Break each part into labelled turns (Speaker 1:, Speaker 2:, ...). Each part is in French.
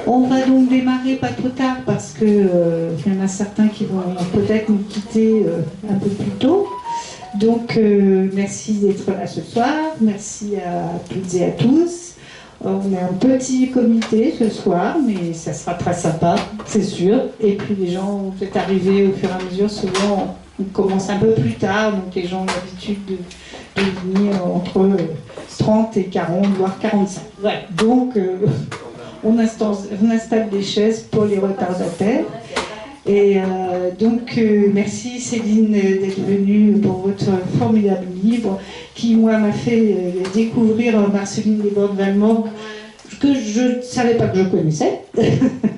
Speaker 1: On va donc démarrer pas trop tard parce que il y en a certains qui vont peut-être nous quitter un peu plus tôt. Donc merci d'être là ce soir, merci à toutes et à tous. On est un petit comité ce soir, mais ça sera très sympa, c'est sûr. Et puis les gens vont peut-être arriver au fur et à mesure. Souvent, on commence un peu plus tard, donc les gens ont l'habitude de venir entre 30 et 40, voire 45. Ouais. Donc, on installe des chaises pour les retardataires. Et donc, merci Céline d'être venue pour votre formidable livre qui, moi, m'a fait découvrir Marceline Desbordes-Valmore, que je ne savais pas que je connaissais.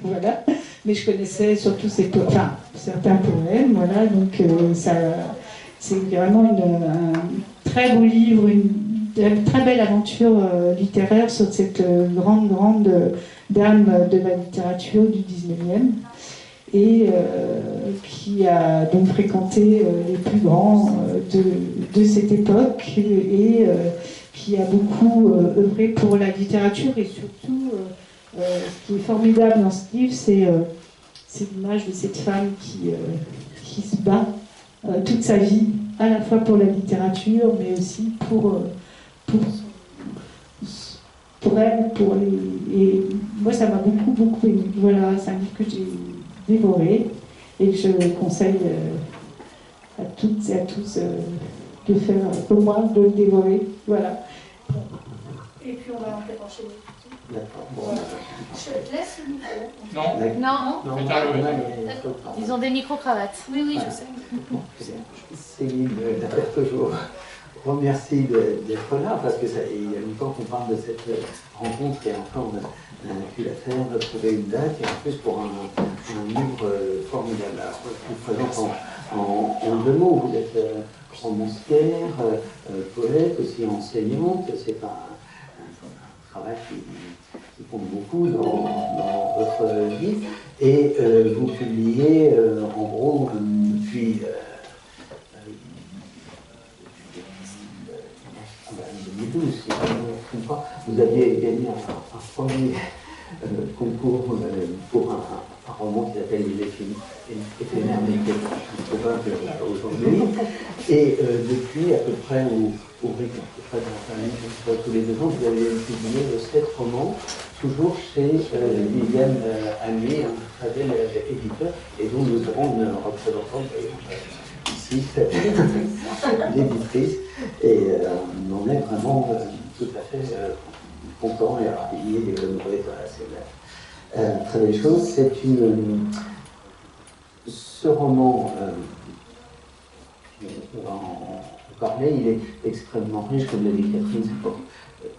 Speaker 1: Voilà. Mais je connaissais surtout certains poèmes. Voilà. Donc, c'est vraiment un très beau livre, une très belle aventure littéraire sur cette grande dame de la littérature du 19e. Et qui a donc fréquenté les plus grands de cette époque et qui a beaucoup œuvré pour la littérature. Et surtout, ce qui est formidable dans ce livre, c'est l'image de cette femme qui se bat toute sa vie, à la fois pour la littérature, mais aussi pour elle, et moi ça m'a beaucoup aimé. Voilà, c'est un livre que j'ai dévoré et que je conseille à toutes et à tous de faire comme moi, de le dévorer. Voilà.
Speaker 2: Et puis on va peut-être enchaîner.
Speaker 3: D'accord. Bon.
Speaker 2: Voilà. Je laisse le micro.
Speaker 4: Non. Ils ont des micro-cravates.
Speaker 2: Oui, je sais.
Speaker 3: Céline, d'ailleurs, toujours remercie d'être là, parce que il y a longtemps qu'on parle de cette rencontre et enfin on a pu la faire, trouver une date, et en plus pour un livre formidable. Alors, je vous présente en deux mots. Vous êtes romancière, poète, aussi enseignante. C'est un travail qui compte beaucoup dans votre vie. Et vous publiez en gros depuis 2012, si je ne me trompe pas, vous aviez gagné un premier concours pour un roman qui s'appelle Les éphémères météo aujourd'hui. Et depuis à peu près au rythme à peu près tous les 2 ans, vous avez publié 7 romans, toujours chez Liliane Agnès, un très bel éditeur, et dont nous avons une représentante ici, l'éditrice, et on en est vraiment tout à fait content et ravi et honoré. C'est une très belle chose. Ce roman, on va en parler, il est extrêmement riche, comme l'a dit Catherine,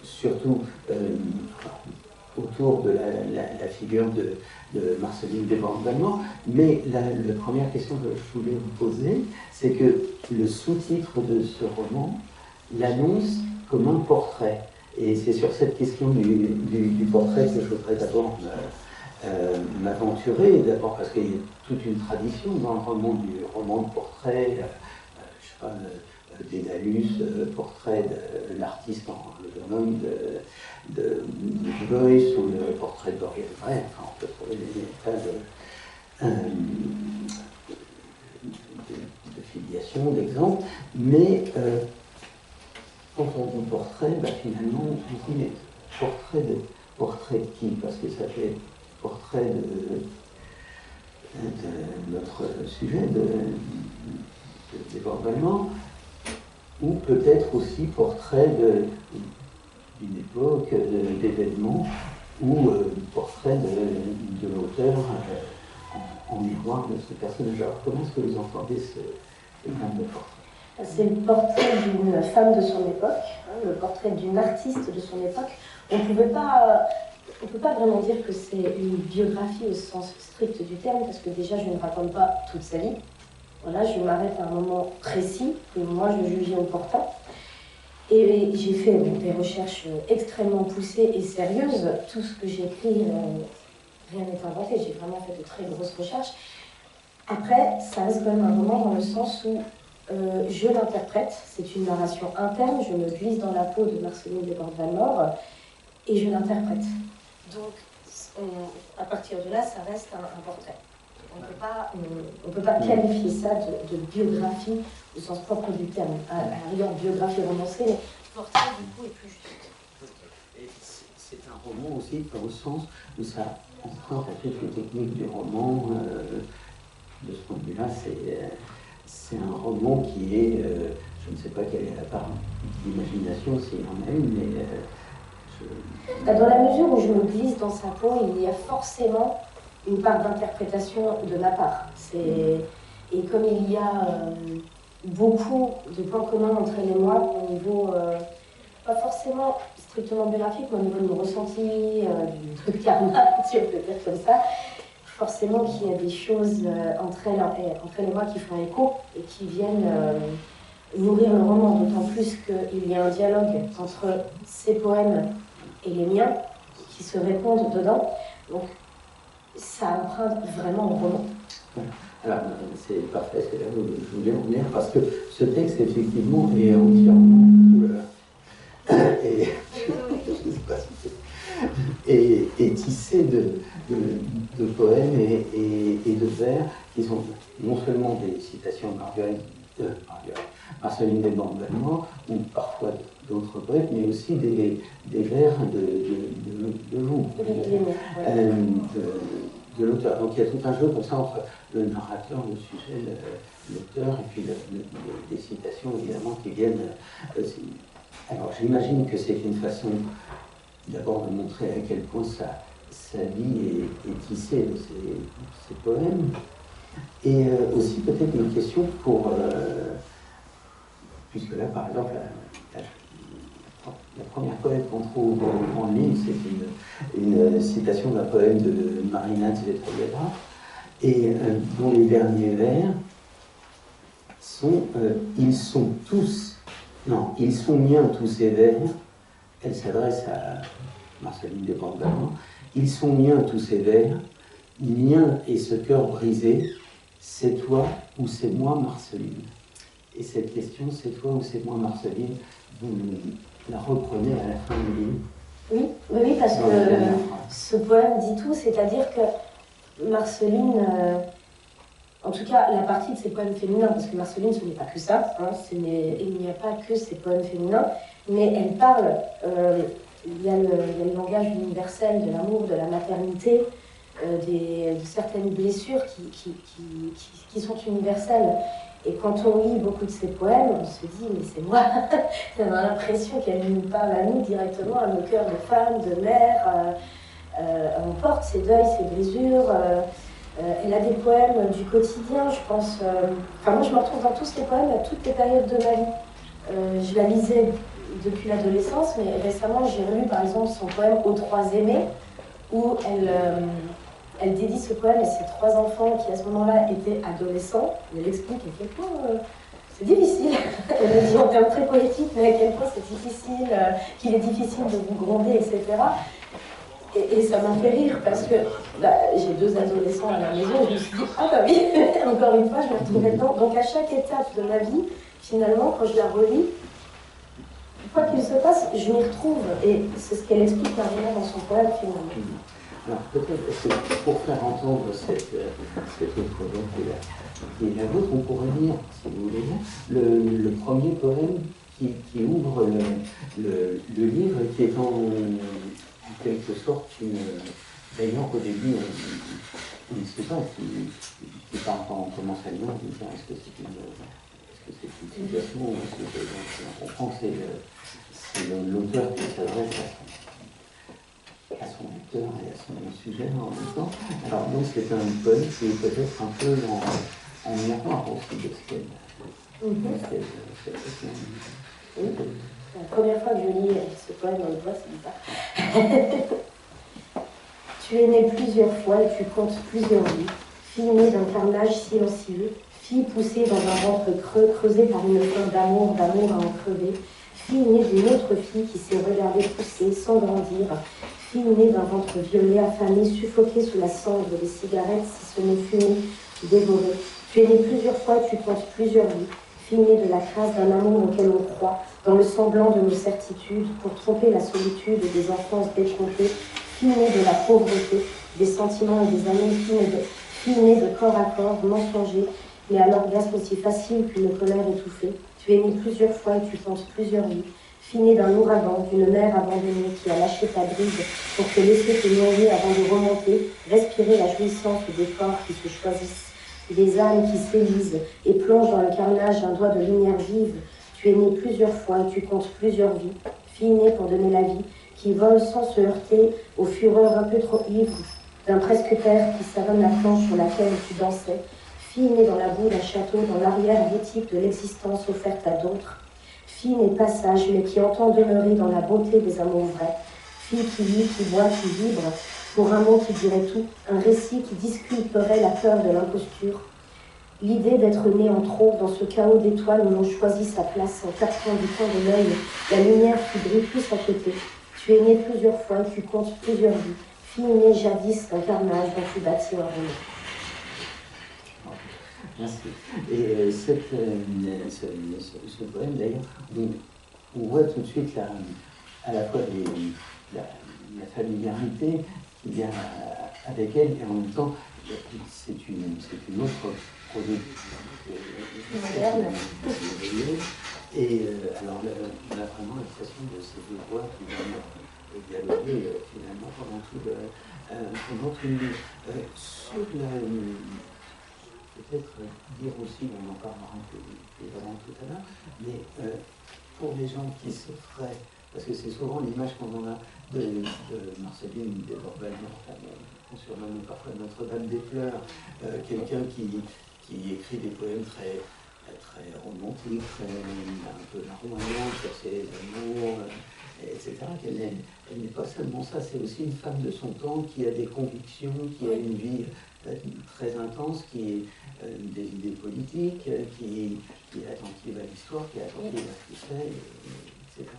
Speaker 3: surtout autour de la figure de Marceline Desbordes-Valmore. Mais la première question que je voulais vous poser, c'est que le sous-titre de ce roman l'annonce comme un portrait. Et c'est sur cette question du portrait que je voudrais d'abord m'aventurer. D'abord parce qu'il y a toute une tradition dans le roman de portrait, je sais pas, Dédalus, portrait de l'artiste le nom de Joyce, ou le portrait de Dorian Gray. Enfin, on peut trouver des tas de filiation, d'exemples, mais quand on dit portrait, finalement, on dit portrait de qui? Parce que ça fait portrait de notre sujet, de Desbordes-Valmore, ou peut-être aussi portrait d'une époque, d'événements, ou portrait de l'auteur en miroir de ce personnage. Alors, comment est-ce que vous entendez ce terme de portrait?
Speaker 2: C'est le portrait d'une femme de son époque, le portrait d'une artiste de son époque. On ne peut pas vraiment dire que c'est une biographie au sens strict du terme, parce que déjà, je ne raconte pas toute sa vie. Voilà, je m'arrête à un moment précis que moi, je jugeais important. Et j'ai fait des recherches extrêmement poussées et sérieuses. Tout ce que j'ai écrit, rien n'est inventé. J'ai vraiment fait de très grosses recherches. Après, ça reste quand même un roman dans le sens où je l'interprète, c'est une narration interne, je me glisse dans la peau de Marceline Desbordes-Valmore et je l'interprète. Donc, à partir de là, ça reste un portrait. On ne peut pas qualifier ça de biographie au sens propre du terme. À la rigueur, biographie romancée, mais portrait, du coup, est plus juste.
Speaker 3: C'est un roman aussi, dans le sens où ça emprunte à toutes les techniques du roman. De ce point de vue-là, c'est un roman qui est, je ne sais pas quelle est la part d'imagination, s'il y en a une, mais
Speaker 2: Dans la mesure où je me glisse dans sa peau, il y a forcément une part d'interprétation de ma part. Et comme il y a beaucoup de points communs entre elle et moi, au niveau, pas forcément strictement biographique, mais au niveau de mon ressenti, du truc karma, si on peut dire comme ça, forcément qu'il y a des choses entre elle et moi qui font écho et qui viennent nourrir le roman, d'autant plus qu'il y a un dialogue entre ses poèmes et les miens qui se répondent dedans. Donc, ça emprunte vraiment au roman.
Speaker 3: Alors, c'est parfait, c'est là où je voulais en venir, parce que ce texte, effectivement, est entièrement et tissé de poèmes et de vers qui sont non seulement des citations de Marceline Desbordes-Valmore, ou parfois d'autres poètes, mais aussi des vers de vous, de l'auteur. Donc il y a tout un jeu comme ça entre le narrateur, le sujet, l'auteur, et puis des citations évidemment qui viennent. Alors j'imagine que c'est une façon d'abord de montrer à quel point sa vie est tissée de ces poèmes, et aussi peut-être une question pour, puisque là par exemple la première poème qu'on trouve dans le livre, c'est une citation d'un poème de Marina Tsvetajeva, et dont les derniers vers sont ils sont miens tous ces vers. Elle s'adresse à Marceline Desbordes-Valmore. Ils sont miens tous ces vers, mien est ce cœur brisé, c'est toi ou c'est moi Marceline. Et cette question, c'est toi ou c'est moi Marceline, vous la reprenez à la fin du livre.
Speaker 2: Oui, parce que ce poème dit tout, c'est-à-dire que Marceline, en tout cas la partie de ses poèmes féminins, parce que Marceline ce n'est pas que ça, hein, il n'y a pas que ses poèmes féminins, mais elle parle, il y a le langage universel de l'amour, de la maternité, de certaines blessures qui sont universelles. Et quand on lit beaucoup de ses poèmes, on se dit, mais c'est moi. On a l'impression qu'elle nous parle à nous directement, à nos cœurs de femmes, de mères. On porte ses deuils, ses blessures. Elle a des poèmes du quotidien, je pense. Moi, je me retrouve dans tous ces poèmes à toutes les périodes de ma vie. Je la lisais depuis l'adolescence, mais récemment, j'ai relu, par exemple, son poème Aux trois aimés, où elle dédie ce poème à ses trois enfants qui, à ce moment-là, étaient adolescents. Elle explique à quel point c'est difficile. Elle le dit en termes très poétiques, mais à quel point c'est difficile, qu'il est difficile de vous gronder, etc. Et ça m'a fait rire parce que j'ai deux adolescents à la maison et je me suis dit, ah bah oui, encore une fois, je me retrouvais dedans. Donc à chaque étape de ma vie, finalement, quand je la relis, quoi qu'il se passe, je m'y retrouve. Et c'est ce qu'elle explique Marina dans son poème, finalement.
Speaker 3: Alors peut-être pour faire entendre cette autre voix qui est la vôtre, on pourrait lire, si vous voulez, le premier poème qui ouvre le livre et qui est en quelque sorte d'ailleurs au début on ne sait pas si quand on commence à lire on dit est-ce que c'est une situation ou est-ce que on comprend que c'est l'auteur qui s'adresse à son lecteur et à son sujet en même temps. Alors donc c'est un poème qui est peut-être un peu en miroir aussi de ce qu'elle
Speaker 2: oui. La première fois que je lis ce poème dans le voix, c'est bizarre. Tu es né plusieurs fois et tu comptes plusieurs vies, fille née d'un carnage silencieux, fille poussée dans un ventre creux, creusée par une faim d'amour à en crever, fille née d'une autre fille qui s'est regardée pousser sans grandir, fille née d'un ventre violet, affamé, suffoqué sous la cendre des cigarettes, si ce n'est fumé, dévoré. Tu es né plusieurs fois et tu comptes plusieurs vies, fille née de la crasse d'un amour auquel on croit, dans le semblant de nos certitudes, pour tromper la solitude des enfances détrompées, fille née de la pauvreté, des sentiments et des amours, fille née de corps à corps, mensonger, mais à l'orgasme aussi facile qu'une colère étouffée. Tu es née plusieurs fois et tu penses plusieurs vies. Fille née d'un ouragan, d'une mer abandonnée qui a lâché ta bride pour te laisser te noyer avant de remonter, respirer la jouissance des corps qui se choisissent, des âmes qui s'élisent et plongent dans le carnage d'un doigt de lumière vive. Tu es née plusieurs fois et tu comptes plusieurs vies. Fille née pour donner la vie, qui vole sans se heurter aux fureurs un peu trop ivres d'un presque terre qui savonne la planche sur laquelle tu dansais. Fille née dans la boue d'un château, dans l'arrière boutique de l'existence offerte à d'autres. Fille née passage, mais qui entend demeurer dans la beauté des amours vrais. Fille qui lit, qui voit, qui vibre, pour un mot qui dirait tout, un récit qui disculperait la peur de l'imposture. L'idée d'être né en trop dans ce chaos d'étoiles où l'on choisit sa place en captant du coin de l'œil la lumière qui brille plus à côté. Tu es né plusieurs fois et tu comptes plusieurs vies. Fille née jadis d'un carnage dont tu bâtis un roman.
Speaker 3: Merci. Et ce poème, d'ailleurs, on voit tout de suite à la fois la familiarité qui vient avec elle, et en même temps, c'est une autre projet
Speaker 2: moderne.
Speaker 3: Et alors, on a vraiment l'impression de ces deux voix qui vont dialoguer finalement pendant tout le nuit. Sur peut-être dire aussi, on en parlera un peu évidemment tout à l'heure, mais pour les gens qui se feraient, parce que c'est souvent l'image qu'on en a de Marceline Desbordes, on surnomme parfois Notre-Dame des Fleurs, quelqu'un qui écrit des poèmes très romantiques, un peu larmoyants sur ses amours, etc. Elle n'est pas seulement ça, c'est aussi une femme de son temps qui a des convictions, qui a une vie très intense, qui est des idées politiques, qui est attentive à l'histoire, qui est attentive à ce qu'il fait, etc.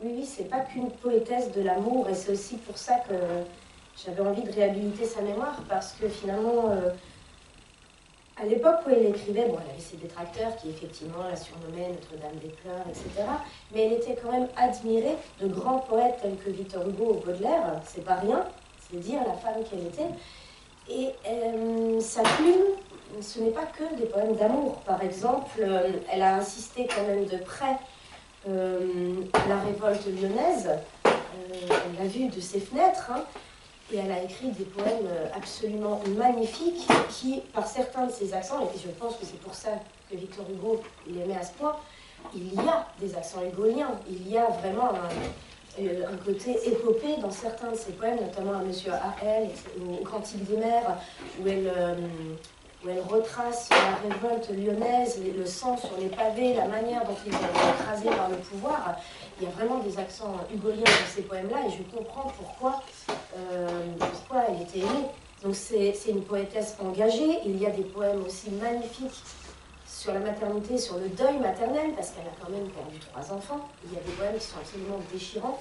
Speaker 2: Oui, c'est pas qu'une poétesse de l'amour, et c'est aussi pour ça que j'avais envie de réhabiliter sa mémoire, parce que finalement, à l'époque où elle écrivait, bon, elle avait ses détracteurs qui effectivement la surnommaient Notre-Dame des Pleurs, etc. Mais elle était quand même admirée de grands poètes tels que Victor Hugo ou Baudelaire, c'est pas rien, c'est dire la femme qu'elle était. Et sa plume, ce n'est pas que des poèmes d'amour. Par exemple, elle a insisté quand même de près à la révolte lyonnaise, on l'a vu de ses fenêtres, hein, et elle a écrit des poèmes absolument magnifiques qui, par certains de ses accents, et je pense que c'est pour ça que Victor Hugo l'aimait à ce point, il y a des accents hugoliens, il y a vraiment un côté épopée dans certains de ses poèmes, notamment à Monsieur Harel, au Cantique des mers, où elle retrace la révolte lyonnaise, le sang sur les pavés, la manière dont ils ont été écrasés par le pouvoir. Il y a vraiment des accents hugoliens dans ces poèmes-là, et je comprends pourquoi elle était aimée. Donc c'est une poétesse engagée. Il y a des poèmes aussi magnifiques sur la maternité, sur le deuil maternel, parce qu'elle a quand même perdu 3 enfants. Il y a des poèmes qui sont absolument déchirants.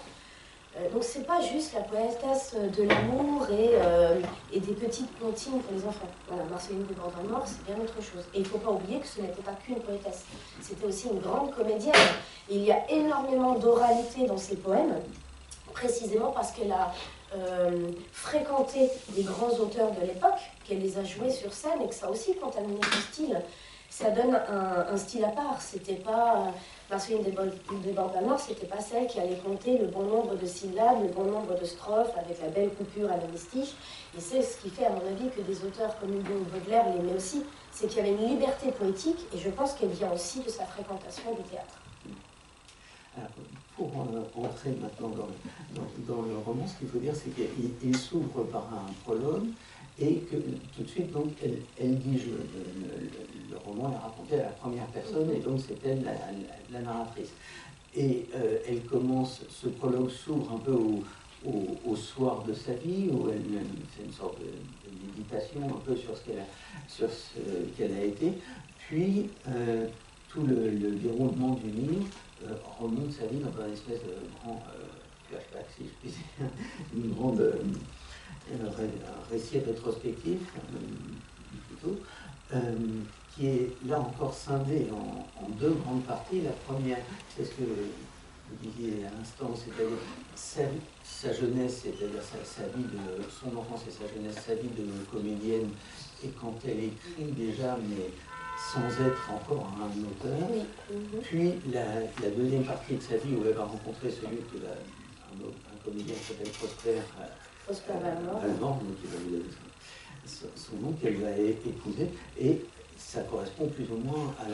Speaker 2: Donc c'est pas juste la poétesse de l'amour et des petites comptines pour les enfants. Voilà, Marceline Desbordes-Mort, c'est bien autre chose. Et il ne faut pas oublier que ce n'était pas qu'une poétesse. C'était aussi une grande comédienne. Et il y a énormément d'oralité dans ses poèmes, précisément parce qu'elle a fréquenté des grands auteurs de l'époque, qu'elle les a joués sur scène et que ça a aussi contaminé son style. Ça donne un style à part. C'était pas Marceline Desbordes-Mort, c'était pas celle qui allait compter le bon nombre de syllabes, le bon nombre de strophes avec la belle coupure à l'hémistiche. Et c'est ce qui fait, à mon avis, que des auteurs comme Hugo ou Baudelaire l'aimaient aussi. C'est qu'il y avait une liberté poétique, et je pense qu'elle vient aussi de sa fréquentation du théâtre.
Speaker 3: Alors, pour entrer maintenant dans le roman, ce qu'il faut dire, c'est qu'il s'ouvre par un prologue, et que tout de suite, donc, elle dit, le roman est raconté à la première personne, et donc c'est elle la narratrice. Et elle commence, ce prologue s'ouvre un peu au soir de sa vie, où elle fait une sorte de méditation un peu sur ce qu'elle a été, puis tout le déroulement du livre remonte sa vie dans un espèce de grand flashback, si je puis dire, une grande... un récit rétrospectif, plutôt, qui est là encore scindé en 2 grandes parties. La première, c'est ce que vous disiez à l'instant, c'est-à-dire sa jeunesse, c'est-à-dire sa vie de son enfance et sa jeunesse, sa vie de comédienne, et quand elle écrit déjà, mais sans être encore un auteur.
Speaker 2: Oui.
Speaker 3: Puis la deuxième partie de sa vie où elle va rencontrer celui un comédien qui s'appelle Prosper Valmore, donc il va lui donner son nom, qu'elle va épouser, et ça correspond plus ou moins à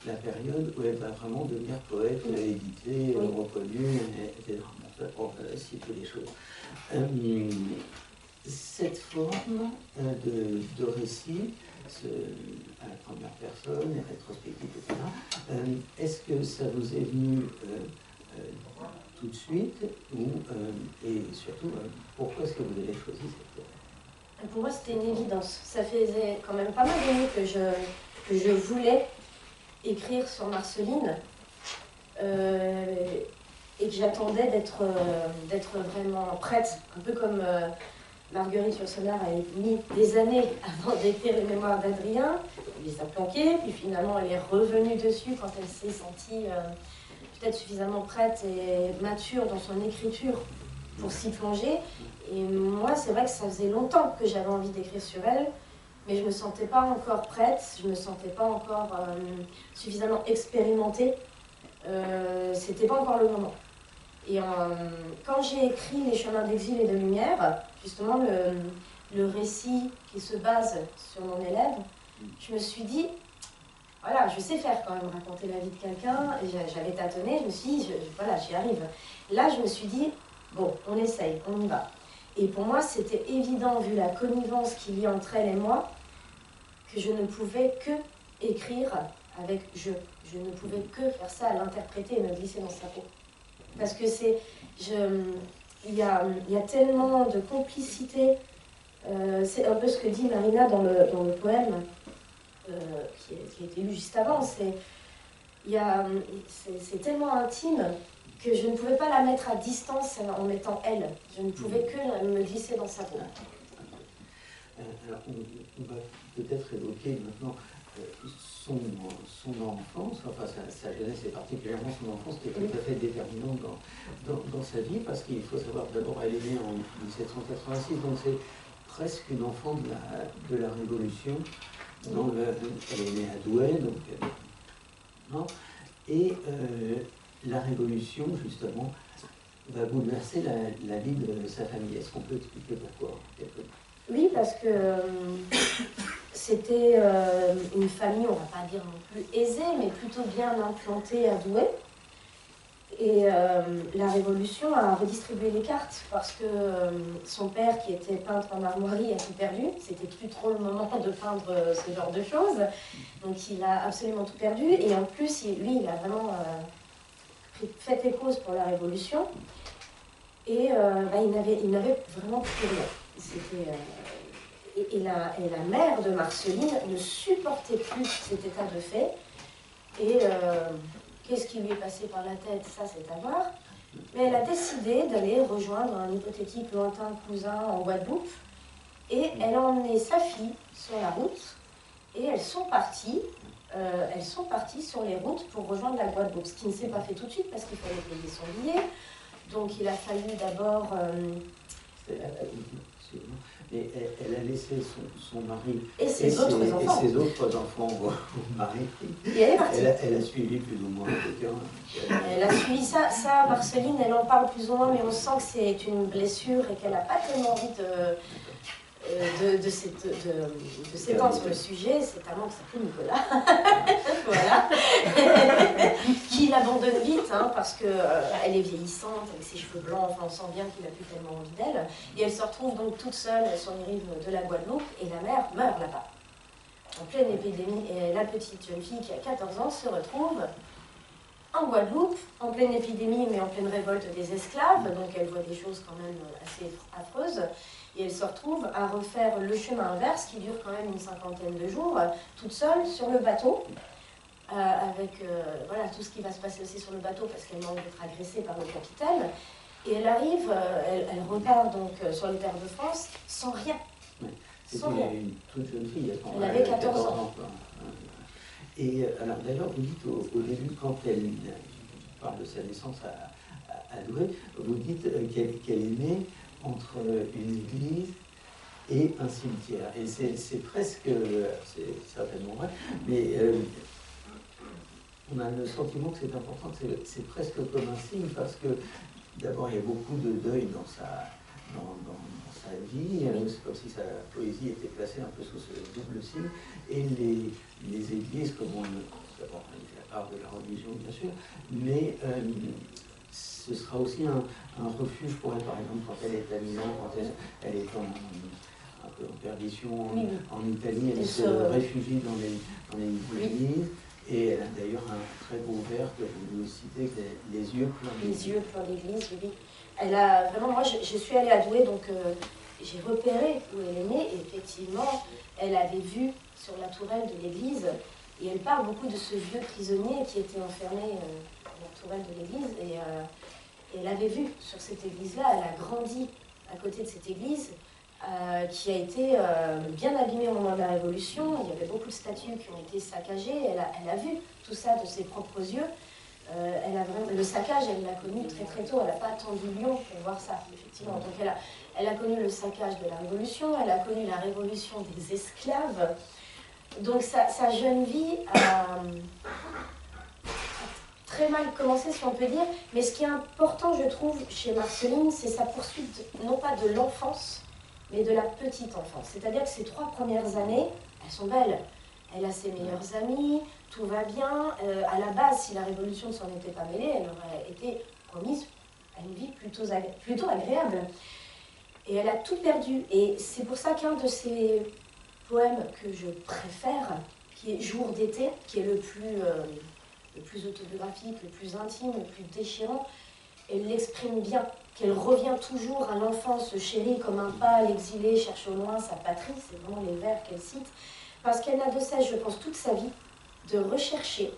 Speaker 3: la période où elle va vraiment devenir poète, éditée, reconnue, etc. Bon, pour citer les choses. Cette forme de récit, à la première personne, rétrospective, etc., est-ce que ça vous est venu tout de suite et surtout, pourquoi est-ce que vous avez choisi cette forme?
Speaker 2: Pour moi, c'était une évidence. Ça faisait quand même pas mal d'années que je voulais écrire sur Marceline et que j'attendais d'être vraiment prête, un peu comme Marguerite Yourcenar a mis des années avant d'écrire les mémoires d'Adrien. Elle les a planquées, puis finalement elle est revenue dessus quand elle s'est sentie peut-être suffisamment prête et mature dans son écriture pour s'y plonger. Et moi, c'est vrai que ça faisait longtemps que j'avais envie d'écrire sur elle, mais je ne me sentais pas encore prête, je ne me sentais pas encore suffisamment expérimentée. C'était pas encore le moment. Et quand j'ai écrit Les chemins d'exil et de lumière, justement le récit qui se base sur mon élève, je me suis dit, voilà, je sais faire quand même raconter la vie de quelqu'un, et j'avais tâtonné, je me suis dit, voilà, j'y arrive. Là, je me suis dit, bon, on essaye, on y va. Et pour moi, c'était évident, vu la connivence qu'il y a entre elle et moi, que je ne pouvais que écrire avec je. Je ne pouvais que faire ça, l'interpréter et me glisser dans sa peau. Parce que il y a tellement de complicité. C'est un peu ce que dit Marina dans le poème qui a été lu juste avant. C'est tellement intime que je ne pouvais pas la mettre à distance en mettant elle. Je ne pouvais que me glisser dans sa peau.
Speaker 3: Alors, on va peut-être évoquer maintenant son enfance, enfin sa jeunesse et particulièrement son enfance qui est tout à fait déterminante dans sa vie, parce qu'il faut savoir d'abord elle est née en 1786, donc c'est presque une enfant de la Révolution. Elle est née à Douai, donc, et la Révolution justement va bouleverser la vie de sa famille. Est-ce qu'on peut expliquer pourquoi?
Speaker 2: Oui, parce que c'était une famille, on ne va pas dire non plus aisée, mais plutôt bien implantée à Douai. Et la Révolution a redistribué les cartes parce que son père, qui était peintre en armoirie, a tout perdu. C'était plus trop le moment de peindre ce genre de choses. Donc il a absolument tout perdu. Et en plus, lui, il a vraiment fait les causes pour la Révolution. Et il n'avait vraiment plus rien. Et la mère de Marceline ne supportait plus cet état de fait. Et qu'est-ce qui lui est passé par la tête, ça c'est à voir. Mais elle a décidé d'aller rejoindre un hypothétique lointain cousin en Guadeloupe. Et elle a emmené sa fille sur la route. Et elles sont parties sur les routes pour rejoindre la Guadeloupe. Ce qui ne s'est pas fait tout de suite parce qu'il fallait payer son billet. Donc il a fallu d'abord...
Speaker 3: Et elle a laissé son mari
Speaker 2: et ses autres
Speaker 3: enfants au mari.
Speaker 2: Et elle est partie.
Speaker 3: Elle a suivi plus ou moins quelqu'un.
Speaker 2: Elle a suivi ça. Ça, Marceline, elle en parle plus ou moins, mais on sent que c'est une blessure et qu'elle n'a pas tellement envie de s'étendre sur le sujet. C'est un homme qui s'appelle Nicolas. Voilà. Qui l'abandonne vite, hein, parce qu'elle est vieillissante, avec ses cheveux blancs, enfin on sent bien qu'il n'a plus tellement envie d'elle. Et elle se retrouve donc toute seule sur les rives de la Guadeloupe, et la mère meurt là-bas, en pleine épidémie. Et la petite jeune fille qui a 14 ans se retrouve en Guadeloupe, en pleine épidémie, mais en pleine révolte des esclaves, donc elle voit des choses quand même assez affreuses. Et elle se retrouve à refaire le chemin inverse, qui dure quand même une 50aine de jours, toute seule sur le bateau, avec voilà, tout ce qui va se passer aussi sur le bateau, parce qu'elle manque d'être agressée par le capitaine. Et elle arrive, elle repart donc sur les terres de France, sans rien.
Speaker 3: Oui. C'était une toute jeune fille.
Speaker 2: Elle avait 14 ans.
Speaker 3: Et alors d'ailleurs, vous dites au début, quand elle parle de sa naissance à Douai, vous dites qu'elle est née entre une église et un cimetière. Et c'est presque, c'est certainement vrai, mais on a le sentiment que c'est important, que c'est presque comme un signe, parce que d'abord il y a beaucoup de deuil dans sa vie, c'est comme si sa poésie était placée un peu sous ce double signe, et les églises, comme d'abord il y a la part de la religion bien sûr, mais ce sera aussi un refuge pour elle, par exemple, quand elle est à Milan, quand elle est un peu en perdition en Italie, elle se réfugie dans les églises. Et elle a d'ailleurs un très beau vers que vous citez, les yeux pleins d'église.
Speaker 2: Les yeux pleins d'église, oui. Elle a vraiment, moi je suis allée à Douai, donc j'ai repéré où elle est née, et effectivement, elle avait vu sur la tourelle de l'église, et elle parle beaucoup de ce vieux prisonnier qui était enfermé dans la tourelle de l'église, et elle avait vu sur cette église-là, elle a grandi à côté de cette église, qui a été bien abîmée au moment de la Révolution. Il y avait beaucoup de statues qui ont été saccagées. Elle a vu tout ça de ses propres yeux. Le saccage, elle l'a connu très très tôt. Elle n'a pas attendu Lyon pour voir ça, effectivement. Donc elle a connu le saccage de la Révolution, elle a connu la révolution des esclaves. Donc sa jeune vie a très mal commencé, si on peut dire. Mais ce qui est important, je trouve, chez Marceline, c'est sa poursuite, non pas de l'enfance, mais de la petite enfance. C'est-à-dire que ces 3 premières années, elles sont belles. Elle a ses meilleurs amis, tout va bien. À la base, si la Révolution ne s'en était pas mêlée, elle aurait été promise à une vie plutôt agréable. Et elle a tout perdu. Et c'est pour ça qu'un de ses poèmes que je préfère, qui est Jour d'été, qui est le plus autobiographique, le plus intime, le plus déchirant, elle l'exprime bien, qu'elle revient toujours à l'enfance chérie comme un pâle exilé cherche au loin sa patrie, c'est vraiment les vers qu'elle cite, parce qu'elle n'a de cesse, je pense, toute sa vie, de rechercher,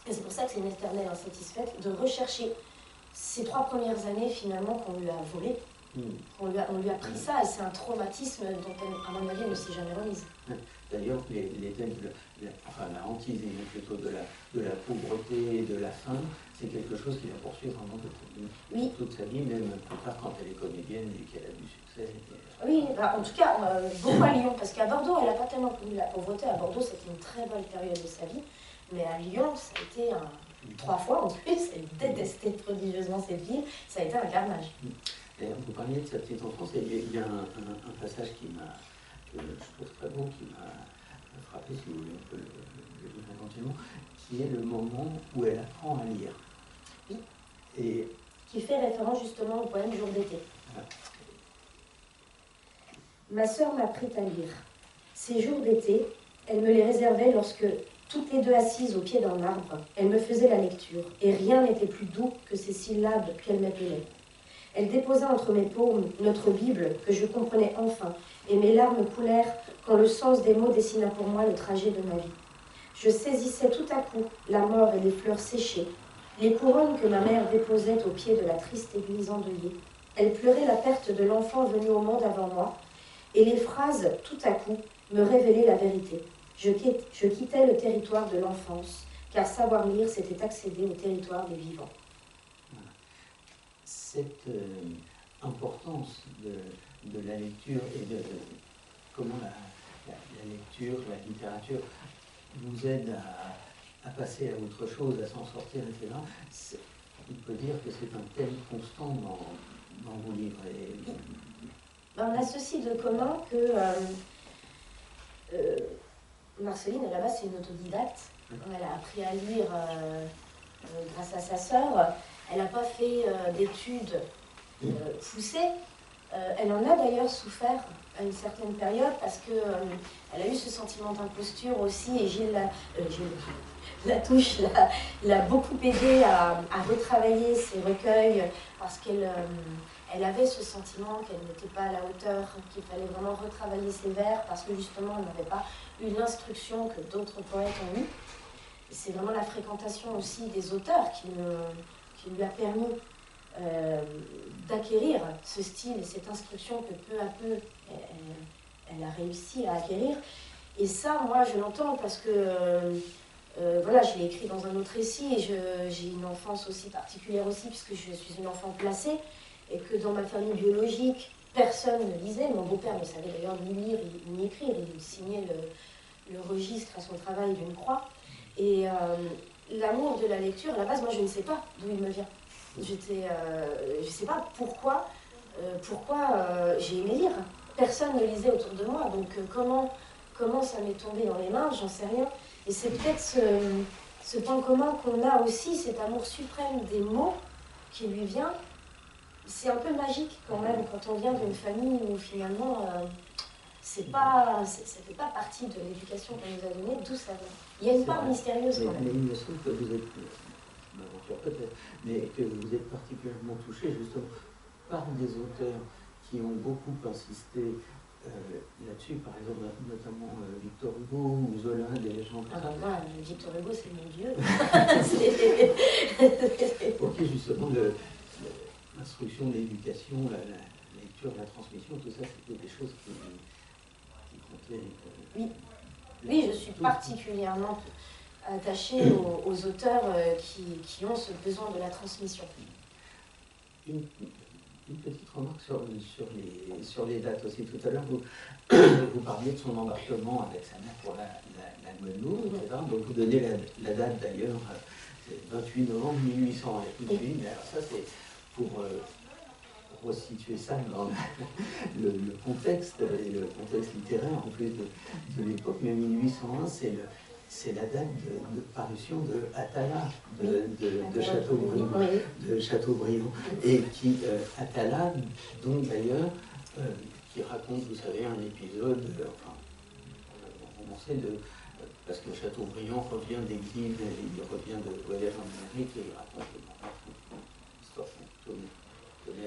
Speaker 2: et c'est pour ça que c'est une éternelle insatisfaite, de rechercher ces 3 premières années finalement qu'on lui a volées, on lui a pris ça, et c'est un traumatisme dont elle, à mon avis, ne s'est jamais remise.
Speaker 3: D'ailleurs, les thèmes, la hantise plutôt de la pauvreté et de la faim, c'est quelque chose qui la poursuit vraiment toute sa vie, même plus tard quand elle est comédienne et qu'elle a du succès.
Speaker 2: Oui, bah, en tout cas, beaucoup à Lyon, parce qu'à Bordeaux, elle n'a pas tellement connu la pauvreté. À Bordeaux, c'était une très bonne période de sa vie, mais à Lyon, ça a été 3 fois en plus. Elle détestait prodigieusement cette ville, ça a été un carnage.
Speaker 3: D'ailleurs, vous parliez de sa petite enfance, et il y a un passage que je trouve très beau, qui m'a frappé, si vous voulez, on peut le lire éventuellement, qui est le moment où elle apprend à lire.
Speaker 2: Oui.
Speaker 3: Et
Speaker 2: qui fait référence justement au poème Jour d'été.
Speaker 3: Voilà.
Speaker 2: Ma sœur m'a appris à lire. Ces jours d'été, elle me les réservait lorsque, toutes les deux assises au pied d'un arbre, elle me faisait la lecture, et rien n'était plus doux que ces syllabes qu'elle m'épelait. Elle déposa entre mes paumes notre Bible, que je comprenais enfin, et mes larmes coulèrent quand le sens des mots dessina pour moi le trajet de ma vie. Je saisissais tout à coup la mort et les fleurs séchées, les couronnes que ma mère déposait au pied de la triste église endeuillée. Elle pleurait la perte de l'enfant venu au monde avant moi, et les phrases, tout à coup, me révélaient la vérité. Je quittais le territoire de l'enfance, car savoir lire, c'était accéder au territoire des vivants.
Speaker 3: Cette importance de la lecture et de comment la lecture, la littérature vous aide à passer à autre chose, à s'en sortir, etc. On peut dire que c'est un thème constant dans vos livres.
Speaker 2: On a ceci de commun que Marceline, à la base, c'est une autodidacte. Elle a appris à lire grâce à sa sœur. Elle n'a pas fait d'études poussées. Elle en a d'ailleurs souffert à une certaine période parce qu'elle a eu ce sentiment d'imposture aussi, et Gilles Latouche l'a beaucoup aidée à retravailler ses recueils parce qu'elle avait ce sentiment qu'elle n'était pas à la hauteur, qu'il fallait vraiment retravailler ses vers parce que justement elle n'avait pas eu l'instruction que d'autres poètes ont eue. C'est vraiment la fréquentation aussi des auteurs qui lui a permis d'acquérir ce style et cette instruction que peu à peu elle a réussi à acquérir. Et ça, moi, je l'entends parce que voilà, je l'ai écrit dans un autre récit et j'ai une enfance aussi particulière aussi puisque je suis une enfant placée et que dans ma famille biologique, personne ne lisait. Mon beau-père ne savait d'ailleurs ni lire ni écrire, il signait le registre à son travail d'une croix. Et l'amour de la lecture, à la base, moi je ne sais pas d'où il me vient. Je ne sais pas pourquoi j'ai aimé lire. Personne ne lisait autour de moi, donc comment ça m'est tombé dans les mains, j'en sais rien. Et c'est peut-être ce point commun qu'on a aussi, cet amour suprême des mots qui lui vient. C'est un peu magique quand même quand on vient d'une famille où finalement ça fait pas partie de l'éducation qu'on nous a donnée, d'où ça vient. Il y a une part mystérieuse quand même.
Speaker 3: Mais il me semble que vous êtes, peut-être, mais que vous êtes particulièrement touché justement par des auteurs qui ont beaucoup insisté là-dessus, par exemple, notamment Victor Hugo ou Zola, des gens comme ça.
Speaker 2: Moi, Victor Hugo, c'est mon dieu.
Speaker 3: Ok, justement, l'instruction, l'éducation, la lecture, la transmission, tout ça, c'était des choses qui comptaient.
Speaker 2: Oui, je suis particulièrement attachée aux auteurs qui ont ce besoin de la transmission.
Speaker 3: Une petite remarque sur les dates aussi. Tout à l'heure, vous parliez de son embarquement avec sa mère pour la Guadeloupe, etc. Donc vous donnez la date d'ailleurs, c'est 28 novembre 1828. Mais alors ça, c'est pour resituer ça dans le contexte, et le contexte littéraire en plus de l'époque. Mais 1801, c'est la date de parution de Atala, de Chateaubriand, et qui, Atala, donc d'ailleurs, qui raconte, vous savez, un épisode, romancé parce que Chateaubriand revient d'exil, il revient de voyage en Amérique, et il raconte l'histoire de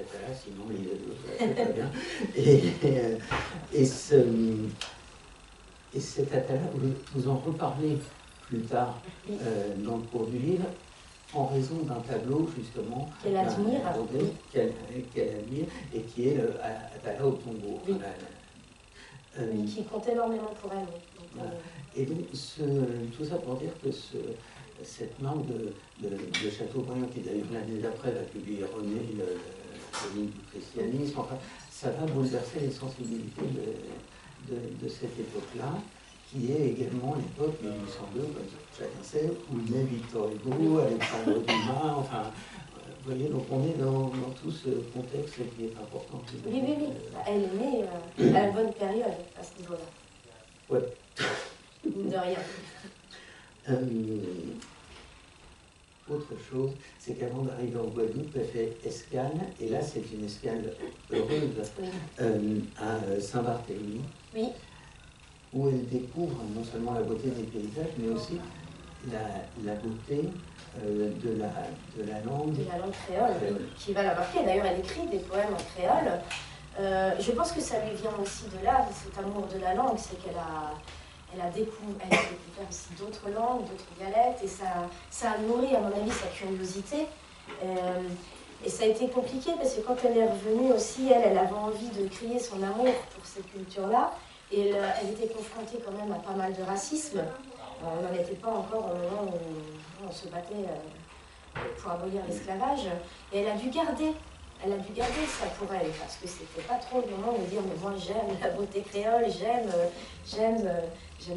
Speaker 3: Atala, sinon il est pas bien. Et cet Atala, vous en reparlez plus tard dans le cours du livre, en raison d'un tableau, justement,
Speaker 2: qu'elle admire,
Speaker 3: qu'elle admire, et qui est le Atala au tombeau.
Speaker 2: Oui. Qui compte énormément pour elle. Donc,
Speaker 3: et donc, tout ça pour dire que cette marque de Chateaubriand, qui d'ailleurs l'année d'après va publier René, le livre du christianisme, enfin, ça va bouleverser les sensibilités de cette époque-là, qui est également l'époque 1802, comme chacun sait, où naît Victor Hugo, Alexandre Dumas, enfin, vous voyez, donc on est dans tout ce contexte qui est important.
Speaker 2: Oui. Elle est née à la bonne période, à ce niveau-là.
Speaker 3: Ouais.
Speaker 2: De rien.
Speaker 3: Autre chose, c'est qu'avant d'arriver en Guadeloupe, elle fait escale, et là c'est une escale heureuse, à Saint-Barthélemy, où elle découvre non seulement la beauté des paysages, mais aussi la beauté de la langue.
Speaker 2: De la langue créole, qui va la marquer. D'ailleurs, elle écrit des poèmes en créole. Je pense que ça lui vient aussi de là, cet amour de la langue, c'est qu'elle a découvert aussi d'autres langues, d'autres dialectes, et ça a nourri, à mon avis, sa curiosité. Et ça a été compliqué, parce que quand elle est revenue aussi, elle avait envie de crier son amour pour cette culture-là, et elle était confrontée quand même à pas mal de racisme. On n'en était pas encore au moment où on se battait pour abolir l'esclavage, et elle a dû garder ça pour elle, parce que c'était pas trop le moment de dire mais moi j'aime la beauté créole, j'aime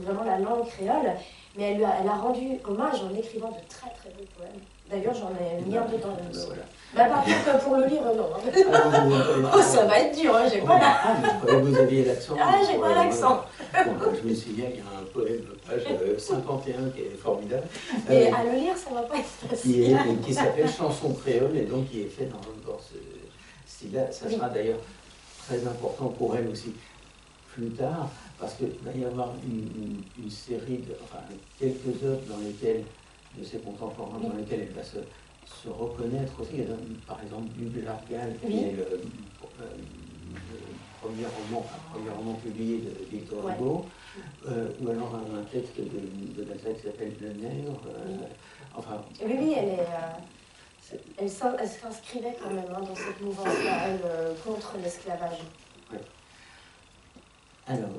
Speaker 2: vraiment la langue créole, mais elle a rendu hommage en écrivant de très très beaux poèmes. D'ailleurs j'en ai mis un dedans. Par contre pour le livre non. Oh ça va être dur, j'ai pas la...
Speaker 3: Vous aviez l'accent.
Speaker 2: J'ai pas l'accent.
Speaker 3: Je me souviens, il y a un poème, page 51, qui est formidable.
Speaker 2: Et à le lire, ça va pas être facile.
Speaker 3: Qui s'appelle Chanson créole, et donc qui est fait dans ce style-là. Ça sera d'ailleurs très important pour elle aussi plus tard, parce qu'il va y avoir une série, quelques œuvres de ses contemporains, dans lesquelles elle va se reconnaître aussi. Par exemple, Hugues Largal, qui est le premier roman publié de Victor Hugo, ou alors un texte de Balzac qui s'appelle Le Nègre.
Speaker 2: Elle s'inscrivait quand même dans cette mouvance-là, contre l'esclavage.
Speaker 3: Ouais. Alors,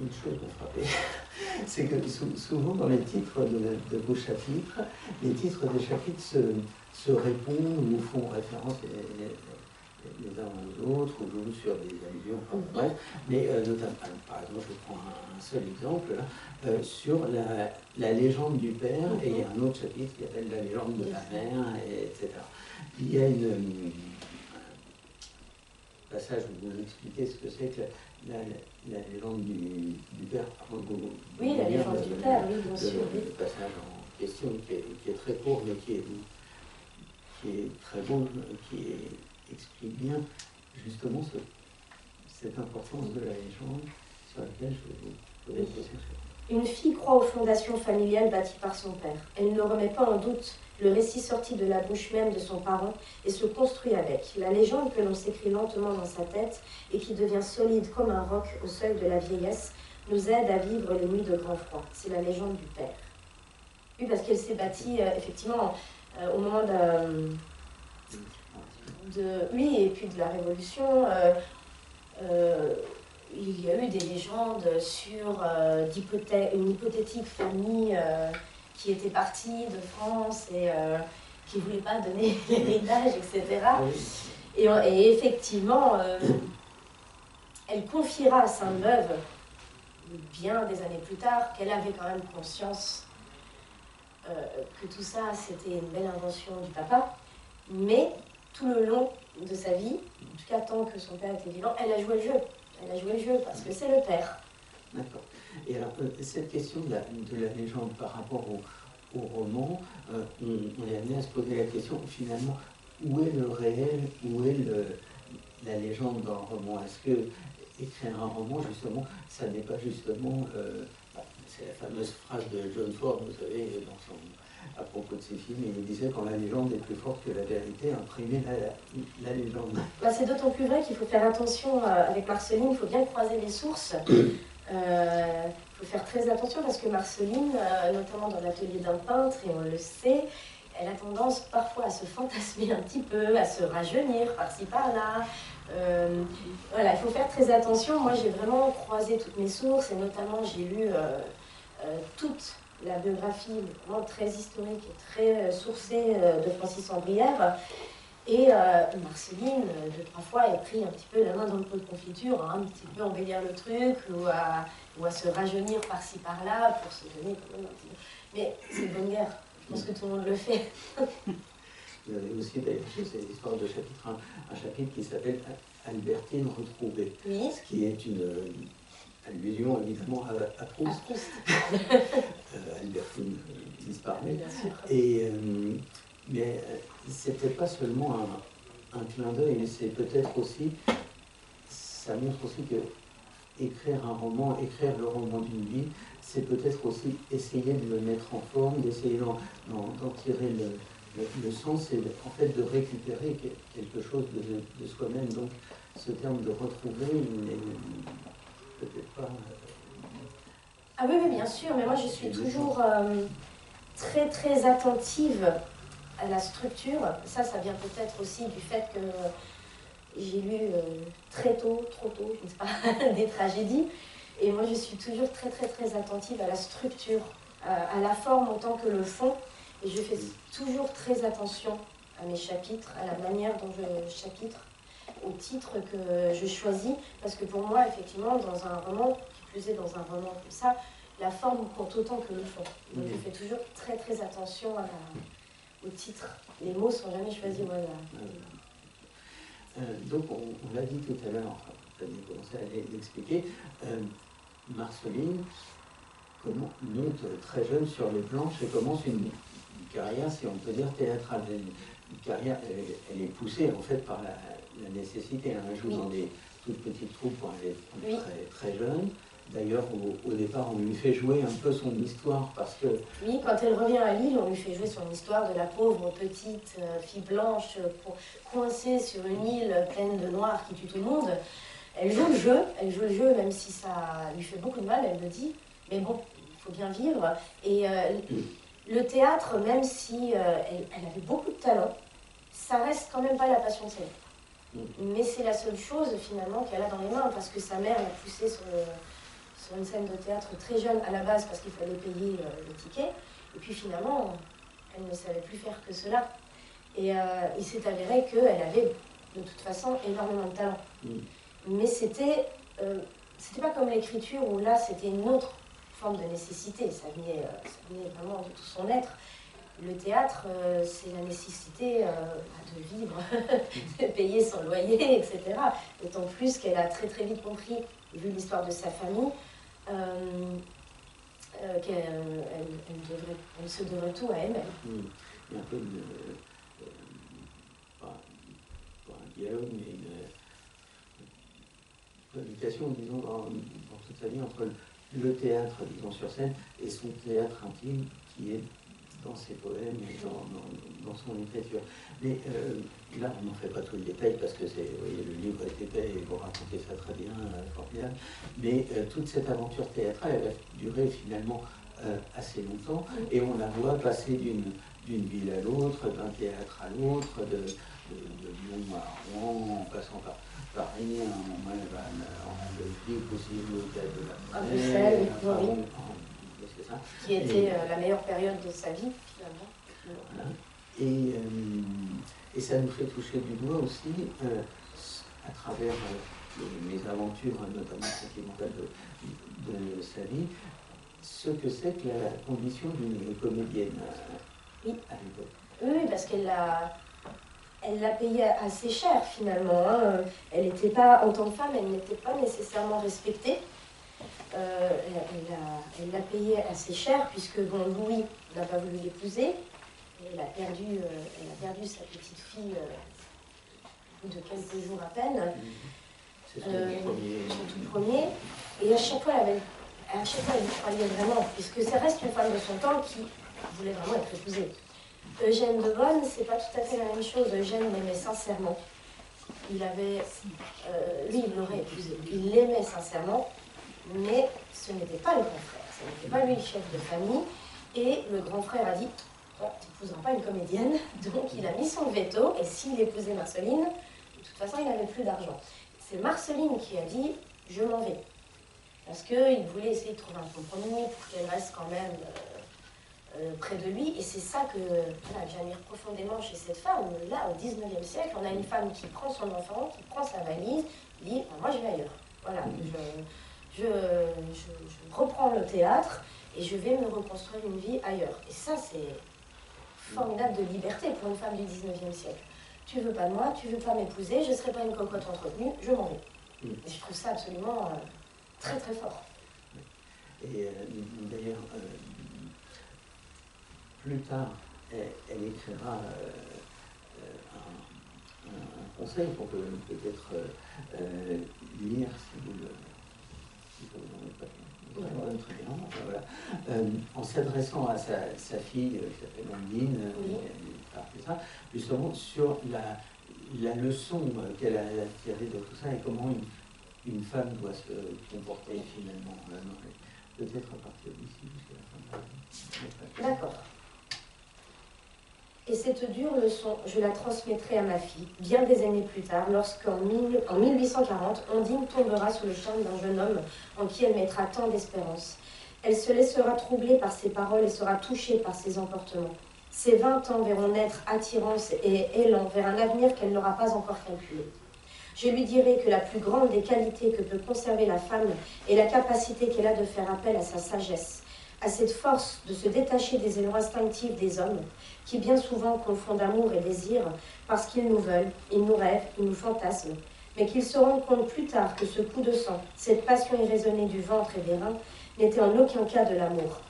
Speaker 3: une chose m'a frappé, c'est que souvent dans les titres de vos chapitres, les titres des chapitres se répondent ou font référence les uns aux autres, ou jouent sur des allusions, bref. Mais notamment, par exemple, je prends un seul exemple, là, sur la légende du père, et il y a un autre chapitre qui s'appelle la légende de la mère, etc. Il y a un passage où vous expliquez ce que c'est que la légende du père.
Speaker 2: Oui, la légende du père, oui, bien sûr.
Speaker 3: Le passage en question qui est très court, mais qui est très beau, qui explique bien justement cette importance de la légende sur laquelle je vais vous poser une question.
Speaker 2: Une fille croit aux fondations familiales bâties par son père. Elle ne remet pas en doute le récit sorti de la bouche même de son parent et se construit avec. La légende que l'on s'écrit lentement dans sa tête et qui devient solide comme un roc au seuil de la vieillesse nous aide à vivre les nuits de grand froid. C'est la légende du père. Oui, parce qu'elle s'est bâtie effectivement au moment oui, et puis de la Révolution. Il y a eu des légendes sur une hypothétique famille qui était partie de France et qui ne voulait pas donner l'héritage, etc. Et effectivement, elle confiera à Sainte-Beuve, bien des années plus tard, qu'elle avait quand même conscience que tout ça, c'était une belle invention du papa. Mais tout le long de sa vie, en tout cas tant que son père était vivant, elle a joué le jeu. Elle a joué le jeu parce que c'est le père.
Speaker 3: D'accord. Et alors, cette question de la légende par rapport au roman, on est amené à se poser la question, finalement, où est le réel, où est la légende dans le roman? Est-ce que écrire un roman, justement, ça n'est pas justement... c'est la fameuse phrase de John Ford, vous savez, à propos de ses films, il disait quand la légende est plus forte que la vérité, imprimer la légende.
Speaker 2: Bah, c'est d'autant plus vrai qu'il faut faire attention avec Marceline, il faut bien croiser les sources. Il faut faire très attention parce que Marceline, notamment dans l'atelier d'un peintre, et on le sait, elle a tendance parfois à se fantasmer un petit peu, à se rajeunir par-ci par-là. Voilà, il faut faire très attention. Moi, j'ai vraiment croisé toutes mes sources et notamment j'ai lu toute la biographie vraiment très historique et très sourcée de Francis Ambrière. Et Marceline, 2-3 fois, a pris un petit peu la main dans le pot de confiture, hein, un petit peu embellir le truc, ou à se rajeunir par-ci par-là pour se donner quand même un petit peu. Mais c'est une bonne guerre, je pense que tout le monde le fait.
Speaker 3: Vous avez aussi d'ailleurs chez ces histoires de chapitre un chapitre qui s'appelle Albertine retrouvée,
Speaker 2: Oui.
Speaker 3: Ce qui est une allusion évidemment à Proust. Albertine disparaît.
Speaker 2: Bien sûr.
Speaker 3: Mais c'était pas seulement un clin d'œil, c'est peut-être aussi, ça montre aussi que écrire un roman, écrire le roman d'une vie, c'est peut-être aussi essayer de le mettre en forme, d'essayer d'en tirer le sens et en fait de récupérer quelque chose de soi-même. Donc ce terme de retrouver, il n'est peut-être pas...
Speaker 2: Ah oui, bien sûr, mais moi je suis toujours très très attentive à la structure. Ça vient peut-être aussi du fait que j'ai lu très tôt, trop tôt, je ne sais pas, des tragédies. Et moi je suis toujours très très très attentive à la structure, à la forme autant que le fond. Et je fais toujours très attention à mes chapitres, à la manière dont je chapitre, au titre que je choisis. Parce que pour moi, effectivement, dans un roman, qui plus est dans un roman comme ça, la forme compte autant que le fond. Donc je fais toujours très très attention au titre. Les mots ne sont jamais choisis au hasard.
Speaker 3: Donc on l'a dit tout à l'heure, enfin, vous avez commencé à l'expliquer, Marceline monte très jeune sur les planches et commence une carrière, si on peut dire, théâtrale. Une carrière, elle est poussée en fait par la nécessité. Elle joue dans des toutes petites troupes quand elle est très, très jeune. D'ailleurs, au départ, on lui fait jouer un peu son histoire parce que...
Speaker 2: Oui, quand elle revient à Lille, on lui fait jouer son histoire de la pauvre petite fille blanche coincée sur une île pleine de noirs qui tue tout le monde. Elle joue le jeu même si ça lui fait beaucoup de mal, elle le dit. Mais bon, il faut bien vivre. Et le théâtre, même si elle avait beaucoup de talent, ça reste quand même pas la passion de sa vie. Mais c'est la seule chose finalement qu'elle a dans les mains parce que sa mère l'a poussée sur une scène de théâtre très jeune à la base parce qu'il fallait payer le ticket. Et puis finalement, elle ne savait plus faire que cela. Et il s'est avéré qu'elle avait de toute façon énormément de talent. Mais c'était pas comme l'écriture où là c'était une autre forme de nécessité. Ça venait vraiment de tout son être. Le théâtre, c'est la nécessité de vivre, de payer son loyer, etc. D'autant plus qu'elle a très très vite compris, vu l'histoire de sa famille, qu'elle se devrait tout à elle-même.
Speaker 3: Il y a un peu pas un dialogue, mais une cohabitation, disons, dans toute sa vie entre le théâtre, disons, sur scène, et son théâtre intime, qui est dans ses poèmes et dans son écriture. Mais là, on n'en fait pas tout le détail parce que le livre est épais et vous racontez ça très bien, formidable. Mais toute cette aventure théâtrale, elle va durer finalement assez longtemps et on la voit passer d'une ville à l'autre, d'un théâtre à l'autre, de Lyon à Rouen, en passant par Paris, en Belgique aussi, au théâtre de la
Speaker 2: Bruxelles, oui.
Speaker 3: C'est ça.
Speaker 2: Qui était la meilleure période de sa vie, finalement.
Speaker 3: Voilà. Et ça nous fait toucher du doigt aussi, à travers mes aventures, notamment sentimentales de sa vie, ce que c'est que la condition d'une comédienne
Speaker 2: oui.
Speaker 3: À l'époque.
Speaker 2: Oui, parce qu'elle l'a payé assez cher, finalement. Hein. Elle n'était pas, en tant que femme, elle n'était pas nécessairement respectée. Elle l'a payé assez cher puisque bon, Louis n'a pas voulu l'épouser. Elle a perdu sa petite fille de quelques jours à peine.
Speaker 3: C'est son
Speaker 2: tout premier. Et à chaque fois, elle y croyait vraiment, puisque ça reste une femme de son temps qui voulait vraiment être épousée. Eugène de Beaune, c'est pas tout à fait la même chose. Eugène l'aimait sincèrement. Lui, il l'aurait épousé. Il l'aimait sincèrement. Mais ce n'était pas le grand frère, ce n'était pas lui le chef de famille. Et le grand frère a dit, tu n'épouseras pas une comédienne. Donc il a mis son veto, et s'il épousait Marceline, de toute façon il n'avait plus d'argent. C'est Marceline qui a dit, je m'en vais. Parce qu'il voulait essayer de trouver un compromis pour qu'elle reste quand même près de lui. Et c'est ça que j'admire profondément chez cette femme. Là, au 19e siècle, on a une femme qui prend son enfant, qui prend sa valise, dit, moi je vais ailleurs. Voilà, je reprends le théâtre et je vais me reconstruire une vie ailleurs. Et ça, c'est formidable de liberté pour une femme du 19e siècle. Tu veux pas de moi, tu veux pas m'épouser, je ne serai pas une cocotte entretenue, je m'en vais. Et je trouve ça absolument très très fort.
Speaker 3: Et d'ailleurs, plus tard, elle écrira un conseil qu'on peut peut-être lire si vous le... Très bien, voilà. En s'adressant à sa fille qui s'appelle Ondine, justement sur la leçon qu'elle a tirée de tout ça et comment une femme doit se comporter finalement. Peut-être à partir d'ici jusqu'à la fin de la vie.
Speaker 2: D'accord. Et cette dure leçon, je la transmettrai à ma fille, bien des années plus tard, lorsqu'en 1840, Ondine tombera sous le charme d'un jeune homme en qui elle mettra tant d'espérance. Elle se laissera troubler par ses paroles et sera touchée par ses emportements. Ses 20 ans verront naître attirance et élan vers un avenir qu'elle n'aura pas encore calculé. Je lui dirai que la plus grande des qualités que peut conserver la femme est la capacité qu'elle a de faire appel à sa sagesse, à cette force de se détacher des élans instinctifs des hommes, qui bien souvent confondent amour et désir, parce qu'ils nous veulent, ils nous rêvent, ils nous fantasment, mais qu'ils se rendent compte plus tard que ce coup de sang, cette passion irraisonnée du ventre et des reins, n'était en aucun cas de l'amour.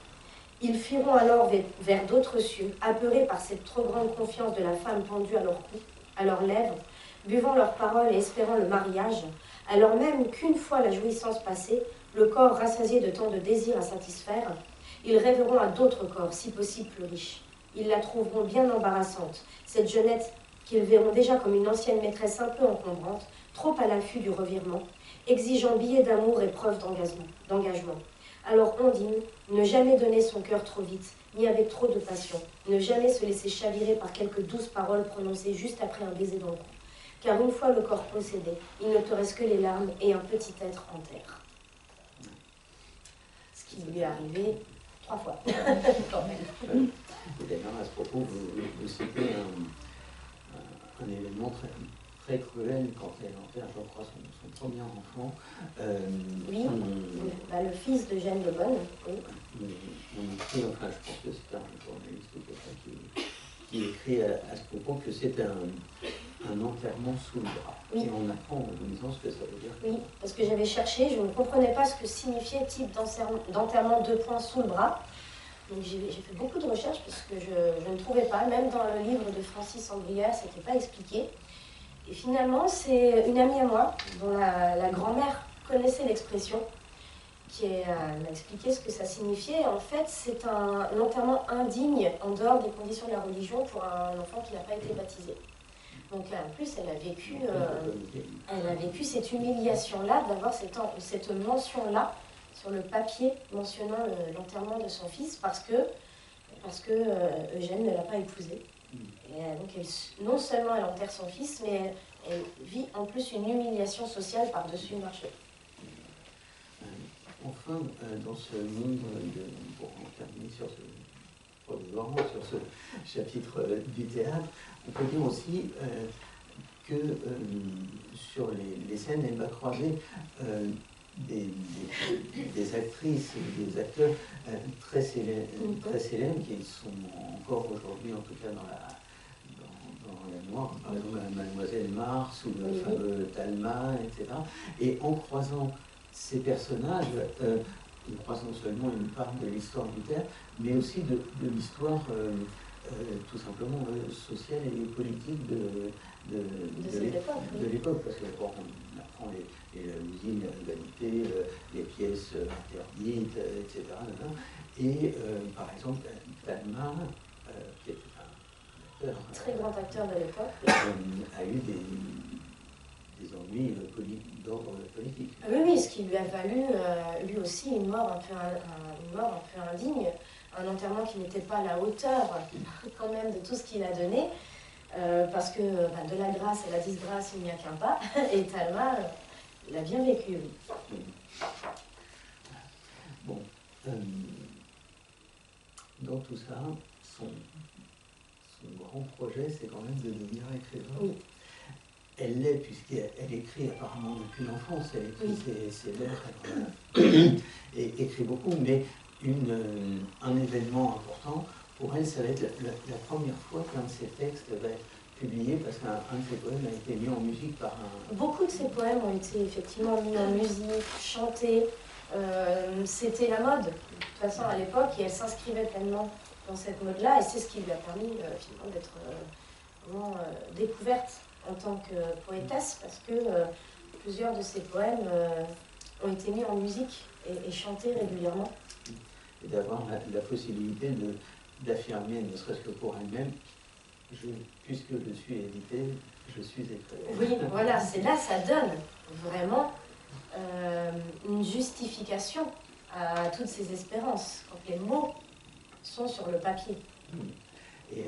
Speaker 2: Ils fuiront alors vers d'autres cieux, apeurés par cette trop grande confiance de la femme pendue à leur cou, à leurs lèvres, buvant leurs paroles et espérant le mariage, alors même qu'une fois la jouissance passée, le corps rassasié de tant de désirs à satisfaire, ils rêveront à d'autres corps, si possible plus riches. Ils la trouveront bien embarrassante, cette jeunette qu'ils verront déjà comme une ancienne maîtresse un peu encombrante, trop à l'affût du revirement, exigeant billets d'amour et preuves d'engagement. Alors Ondine, ne jamais donner son cœur trop vite, ni avec trop de passion, ne jamais se laisser chavirer par quelques douces paroles prononcées juste après un baiser dans le cou. Car une fois le corps possédé, il ne te reste que les larmes et un petit être en terre. Ce qui lui est arrivé 3 fois, quand même.
Speaker 3: Et d'ailleurs, à ce propos, vous citez un événement très, très cruel quand elle enterre, je crois, son premier enfant.
Speaker 2: Oui, le fils de Jeanne de Bonne. Oui.
Speaker 3: On écrit, enfin, je pense que c'est un journaliste ou quelqu'un qui écrit à ce propos que c'est un enterrement sous le bras.
Speaker 2: Oui.
Speaker 3: Et on apprend en lisant ce que ça veut dire.
Speaker 2: Oui, parce que j'avais cherché, je ne comprenais pas ce que signifiait type d'enterrement 2 points sous le bras. Donc j'ai fait beaucoup de recherches parce que je ne trouvais pas, même dans le livre de Francis Ambrière, ce n'était pas expliqué. Et finalement, c'est une amie à moi, dont la grand-mère connaissait l'expression, qui m'a expliqué ce que ça signifiait. En fait, c'est un enterrement indigne en dehors des conditions de la religion pour un enfant qui n'a pas été baptisé. Donc en plus, elle a vécu cette humiliation-là, d'avoir cette mention-là sur le papier mentionnant l'enterrement de son fils, parce que Eugène ne l'a pas épousé. Et donc non seulement elle enterre son fils, mais elle vit en plus une humiliation sociale par-dessus le marché.
Speaker 3: Enfin, dans ce monde, pour en terminer sur ce chapitre du théâtre, on peut dire aussi que sur les scènes, elle va croiser des actrices et des acteurs très célèbres qui sont encore aujourd'hui, en tout cas dans la mémoire, par exemple Mademoiselle Mars ou le fameux Talma, etc. Et en croisant ces personnages, on croise non seulement une part de l'histoire du théâtre, mais aussi de l'histoire tout simplement sociale et politique de l'époque, parce que bon, on apprend l'usine, la rivalité, les pièces interdites, etc. Et par exemple, Talma, qui est un acteur,
Speaker 2: très grand acteur de l'époque,
Speaker 3: a eu des ennuis d'ordre politique.
Speaker 2: Oui, ce qui lui a valu lui aussi une mort un peu indigne, un enterrement qui n'était pas à la hauteur quand même de tout ce qu'il a donné, parce que de la grâce à la disgrâce, il n'y a qu'un pas, et Talma l'a bien vécu, oui.
Speaker 3: Bon, dans tout ça, son grand projet, c'est quand même de devenir écrivain.
Speaker 2: Oui.
Speaker 3: Elle l'est, puisqu'elle écrit apparemment depuis l'enfance, elle écrit ses lettres, et écrit beaucoup, mais un événement important, pour elle, ça va être la première fois qu'un de ses textes va être publié, parce qu'un de ses poèmes a été mis en musique par un...
Speaker 2: Beaucoup de ses poèmes ont été effectivement mis en musique, chantés, c'était la mode, de toute façon, à l'époque, et elle s'inscrivait pleinement dans cette mode-là, et c'est ce qui lui a permis, finalement, d'être vraiment découverte en tant que poétesse, parce que plusieurs de ses poèmes ont été mis en musique et chantés régulièrement.
Speaker 3: Et d'avoir la possibilité d'affirmer, ne serait-ce que pour elle-même, puisque je suis édité, je suis écrivain.
Speaker 2: Oui, voilà, c'est là, ça donne vraiment une justification à toutes ces espérances, quand les mots sont sur le papier.
Speaker 3: Et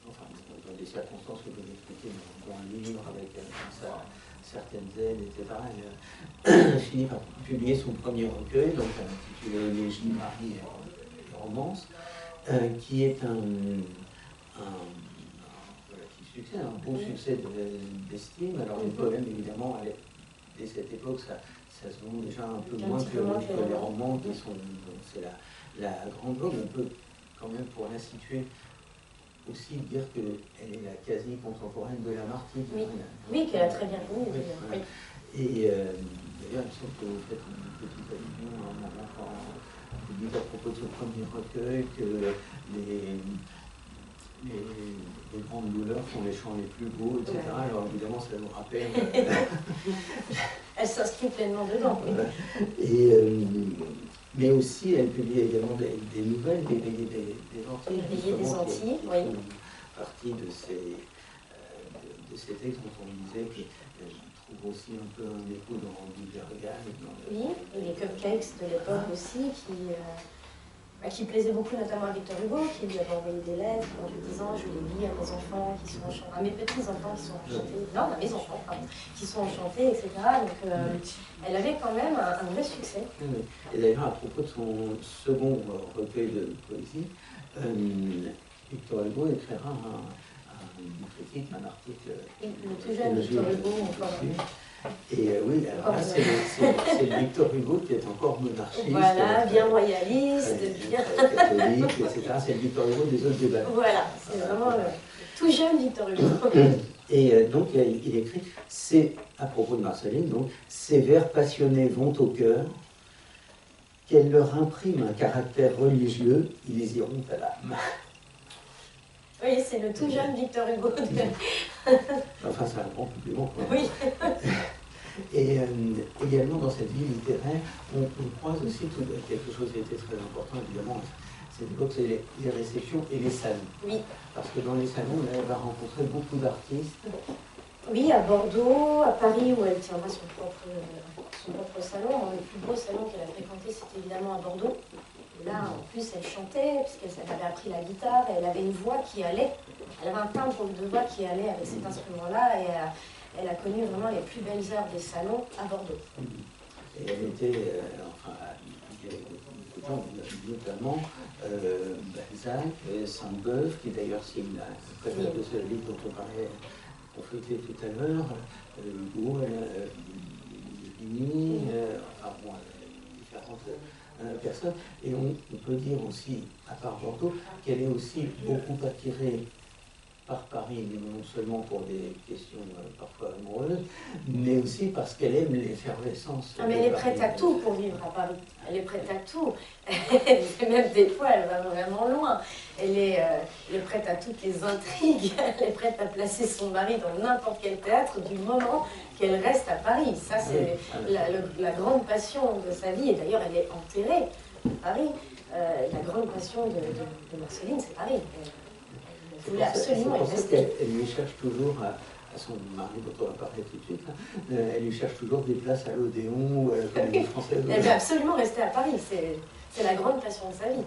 Speaker 3: enfin, dans des circonstances que vous expliquez dans le livre, avec certaines aides, etc., elle finit par publier son premier recueil, donc intitulé Légie, Marie et Romance, qui est un relatif succès, un beau succès d'estime. Alors les poèmes, évidemment, dès cette époque, ça se vend déjà un peu moins que les romans qui sont... C'est la grande vogue. On peut quand même, pour la situer, aussi dire qu'elle est la quasi-contemporaine de Lamartine.
Speaker 2: Oui, qu'elle a très bien connu. Oui.
Speaker 3: Et d'ailleurs, il me semble que vous faites une petite allusion à un moment quand vous dites à propos de ce premier recueil que les grandes douleurs sont les chants les plus beaux, etc. Ouais. Alors évidemment, ça nous rappelle...
Speaker 2: Elle s'inscrit pleinement dedans.
Speaker 3: Et, mais aussi, elle publie également des nouvelles, des Antilles.
Speaker 2: Des Antilles, oui.
Speaker 3: Partie de ces textes dont on disait que je trouve aussi un peu un écho dans du Verga.
Speaker 2: Oui, et les cupcakes de l'époque aussi, qui plaisait beaucoup notamment à Victor Hugo, qui lui avait envoyé des lettres en lui disant je les lis à mes enfants qui sont enchantés, à mes petits-enfants qui sont enchantés, non, à mes enfants, pardon, qui sont enchantés, etc. Donc elle avait quand même un vrai succès.
Speaker 3: Oui. Et d'ailleurs, à propos de son second recueil de poésie, Victor Hugo écrira une critique, un article.
Speaker 2: Le tout jeune Victor Hugo, encore.
Speaker 3: Et oui, alors là, c'est le Victor Hugo qui est encore monarchiste.
Speaker 2: Voilà, bien royaliste, bien
Speaker 3: catholique, etc. C'est le Victor Hugo des autres débats.
Speaker 2: Voilà, c'est vraiment le tout jeune Victor Hugo.
Speaker 3: Et donc, il écrit, c'est à propos de Marceline, donc, ces vers passionnés vont au cœur, qu'elle leur imprime un caractère religieux, ils les iront à l'âme.
Speaker 2: Oui, c'est le tout jeune Victor Hugo.
Speaker 3: Enfin, c'est un grand compliment.
Speaker 2: Oui.
Speaker 3: Et également dans cette vie littéraire, on croise aussi quelque chose qui était très important, évidemment, c'est l'époque, c'est les réceptions et les salons.
Speaker 2: Oui.
Speaker 3: Parce que dans les salons, là, elle va rencontrer beaucoup d'artistes.
Speaker 2: Oui, à Bordeaux, à Paris, où elle tiendra son propre salon. Le plus beau salon qu'elle a fréquenté, c'était évidemment à Bordeaux. Et là, en plus, elle chantait, puisqu'elle avait appris la guitare, et elle avait une voix qui allait. Elle avait un timbre de voix qui allait avec cet instrument-là, et elle a connu vraiment les plus belles heures des salons à Bordeaux.
Speaker 3: Et elle était, enfin, il y avait beaucoup de gens, notamment Balzac, Sainte-Beuve, qui d'ailleurs signe la préface de ce livre dont on parlait, qu'on feuilletait tout à l'heure, Hugo, Vigny, enfin bon, différentes personnes. Et on peut dire aussi, à part Bordeaux, qu'elle est aussi beaucoup attirée par Paris, non seulement pour des questions parfois amoureuses, mais aussi parce qu'elle aime l'effervescence.
Speaker 2: Ah, mais elle est prête à tout pour vivre à Paris. Elle est prête à tout. Même des fois, elle va vraiment loin. Elle est prête à toutes les intrigues. Elle est prête à placer son mari dans n'importe quel théâtre du moment qu'elle reste à Paris. Ça, c'est la grande passion de sa vie. Et d'ailleurs, elle est enterrée à Paris. La grande passion de Marceline, c'est Paris.
Speaker 3: C'est pour ça qu'elle lui cherche toujours à son mari, dont on va parler tout de suite, elle lui cherche toujours des places à l'Odéon, comme les Françaises.
Speaker 2: Elle veut absolument rester à Paris, c'est la grande passion de sa vie.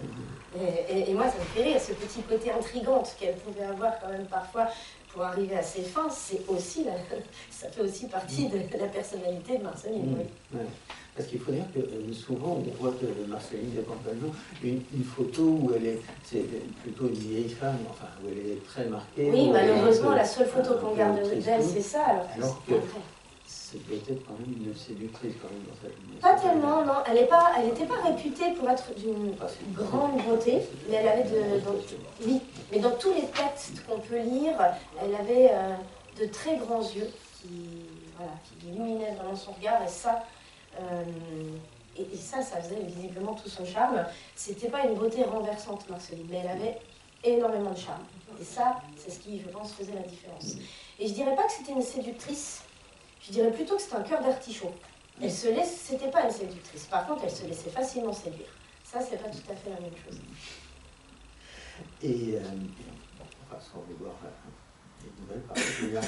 Speaker 2: Et moi, ça me fait rire, ce petit côté intrigante qu'elle pouvait avoir quand même parfois pour arriver à ses fins, c'est aussi ça fait aussi partie de la personnalité de Marceline. Oui.
Speaker 3: Ouais. Parce qu'il faut dire que souvent on voit que Marceline de Campagno, une photo où c'est plutôt une vieille femme, enfin où elle est très marquée.
Speaker 2: Oui, malheureusement, la seule photo qu'on garde d'elle, c'est ça.
Speaker 3: Alors que c'est peut-être quand même une séductrice quand même dans sa jeunesse.
Speaker 2: Pas tellement, non. Elle n'était pas réputée pour être d'une grande beauté, mais elle avait oui, mais dans tous les textes qu'on peut lire, elle avait de très grands yeux qui illuminaient vraiment son regard, et ça. Et ça faisait visiblement tout son charme. C'était pas une beauté renversante, Marceline, mais elle avait énormément de charme. Et ça, c'est ce qui, je pense, faisait la différence. Et je dirais pas que c'était une séductrice, je dirais plutôt que c'était un cœur d'artichaut. C'était pas une séductrice. Par contre, elle se laissait facilement séduire. Ça, c'est pas tout à fait la même chose.
Speaker 3: Et, enfin, sans vouloir les nouvelles particulièrement,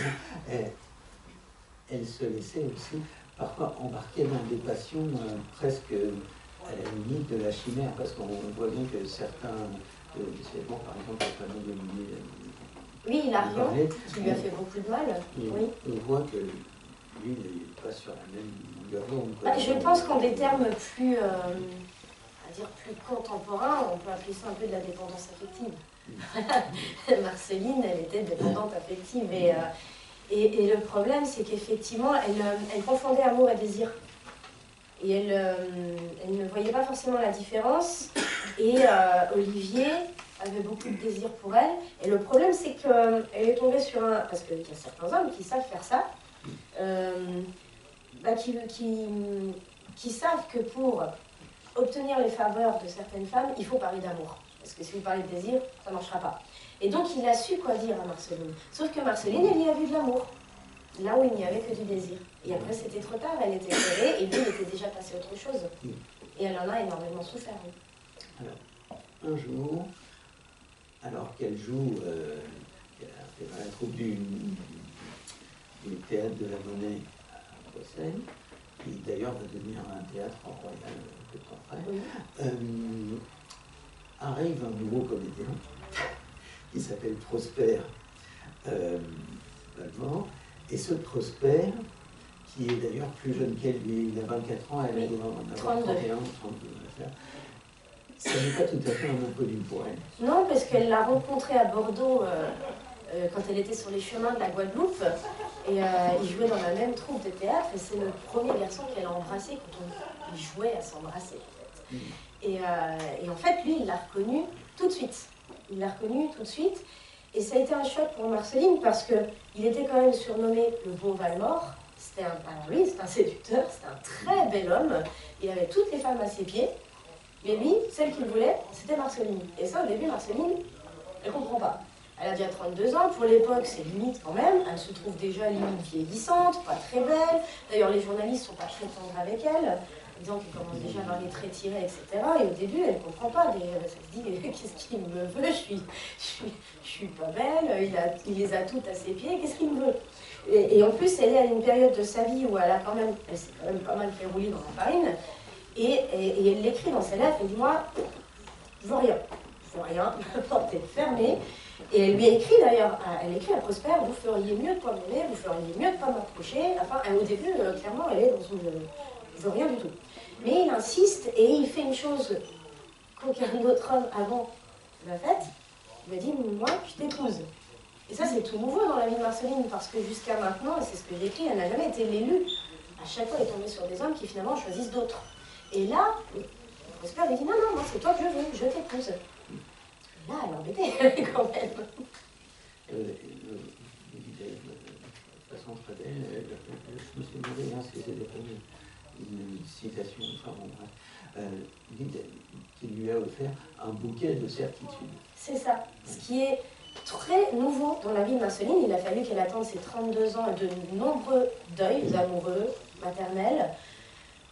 Speaker 3: elle se laissait aussi parfois embarquer dans des passions presque à la limite de la chimère, parce qu'on voit bien que certains événements, par exemple, le fameux de
Speaker 2: oui, Hilarion, qui lui a fait beaucoup de mal. Oui.
Speaker 3: On voit que lui n'est pas sur la même longueur d'onde.
Speaker 2: Je pense qu'en des termes plus, plus contemporains, on peut appeler ça un peu de la dépendance affective. Marceline, elle était dépendante affective. Et le problème, c'est qu'effectivement, elle confondait amour et désir. Et elle ne voyait pas forcément la différence. Et Olivier avait beaucoup de désir pour elle. Et le problème, c'est qu'elle est tombée sur un... Parce qu'il y a certains hommes qui savent faire ça, qui savent que pour obtenir les faveurs de certaines femmes, il faut parler d'amour. Parce que si vous parlez de désir, ça ne marchera pas. Et donc, il a su quoi dire à Marceline. Sauf que Marceline, elle y a vu de l'amour. Là où il n'y avait que du désir. Et après, c'était trop tard, elle était serrée, et lui, il était déjà passé à autre chose. Et elle en a énormément souffert. Oui.
Speaker 3: Alors, un jour, alors qu'elle joue, elle fait dans la troupe du théâtre de la Monnaie à Bruxelles, qui d'ailleurs va devenir un théâtre royal peu de temps après, arrive un nouveau comédien qui s'appelle Prosper Valmore. Et ce Prosper, qui est d'ailleurs plus jeune qu'elle, lui, il a 24 ans, elle doit en avoir 31, 32. Ça n'est pas tout à fait un inconnu pour elle.
Speaker 2: Non, parce qu'elle l'a rencontré à Bordeaux quand elle était sur les chemins de la Guadeloupe. Et il jouait dans la même troupe de théâtre. Et c'est le premier garçon qu'elle a embrassé quand on jouait à s'embrasser. En fait. Et en fait, lui, il l'a reconnu tout de suite. Il l'a reconnu tout de suite. Et ça a été un choc pour Marceline parce qu'il était quand même surnommé le beau Valmore. Alors lui, c'est un séducteur, c'est un très bel homme. Il avait toutes les femmes à ses pieds. Mais lui, celle qu'il voulait, c'était Marceline. Et ça, au début, Marceline, elle ne comprend pas. Elle a déjà 32 ans, pour l'époque, c'est limite quand même. Elle se trouve déjà limite vieillissante, pas très belle. D'ailleurs, les journalistes ne sont pas très tendres avec elle, disant qu'elle commence déjà à avoir les traits tirés, etc. Et au début, elle ne comprend pas. Elle se dit, qu'est-ce qu'il me veut, je suis pas belle, il les a toutes à ses pieds, qu'est-ce qu'il me veut? Et en plus, elle est à une période de sa vie où elle s'est quand même pas mal fait rouler dans la farine. Et elle l'écrit dans ses lettres, elle dit, moi, je veux rien, la porte est fermée. Et elle lui a écrit d'ailleurs, elle écrit à Prosper, vous feriez mieux de pas m'aimer, vous feriez mieux de pas m'approcher. Enfin, au début, clairement, elle est dans une... je veux rien du tout. Mais il insiste et il fait une chose qu'aucun autre homme avant l'a faite. Il m'a dit, moi, je t'épouse. Et ça, c'est tout nouveau dans la vie de Marceline, parce que jusqu'à maintenant, et c'est ce que j'écris, elle n'a jamais été l'élue. À chaque fois, elle est tombée sur des hommes qui finalement choisissent d'autres. Et là, Prosper lui dit, non, moi, c'est toi que je veux, je t'épouse. Là, elle est embêtée, quand même.
Speaker 3: De façon très belle, je me suis demandé si c'était une citation, enfin bon, qui lui a offert un bouquet de certitude.
Speaker 2: C'est ça. Ce qui est très nouveau dans la vie de Marceline, il a fallu qu'elle attende ses 32 ans et de nombreux deuils amoureux, maternels,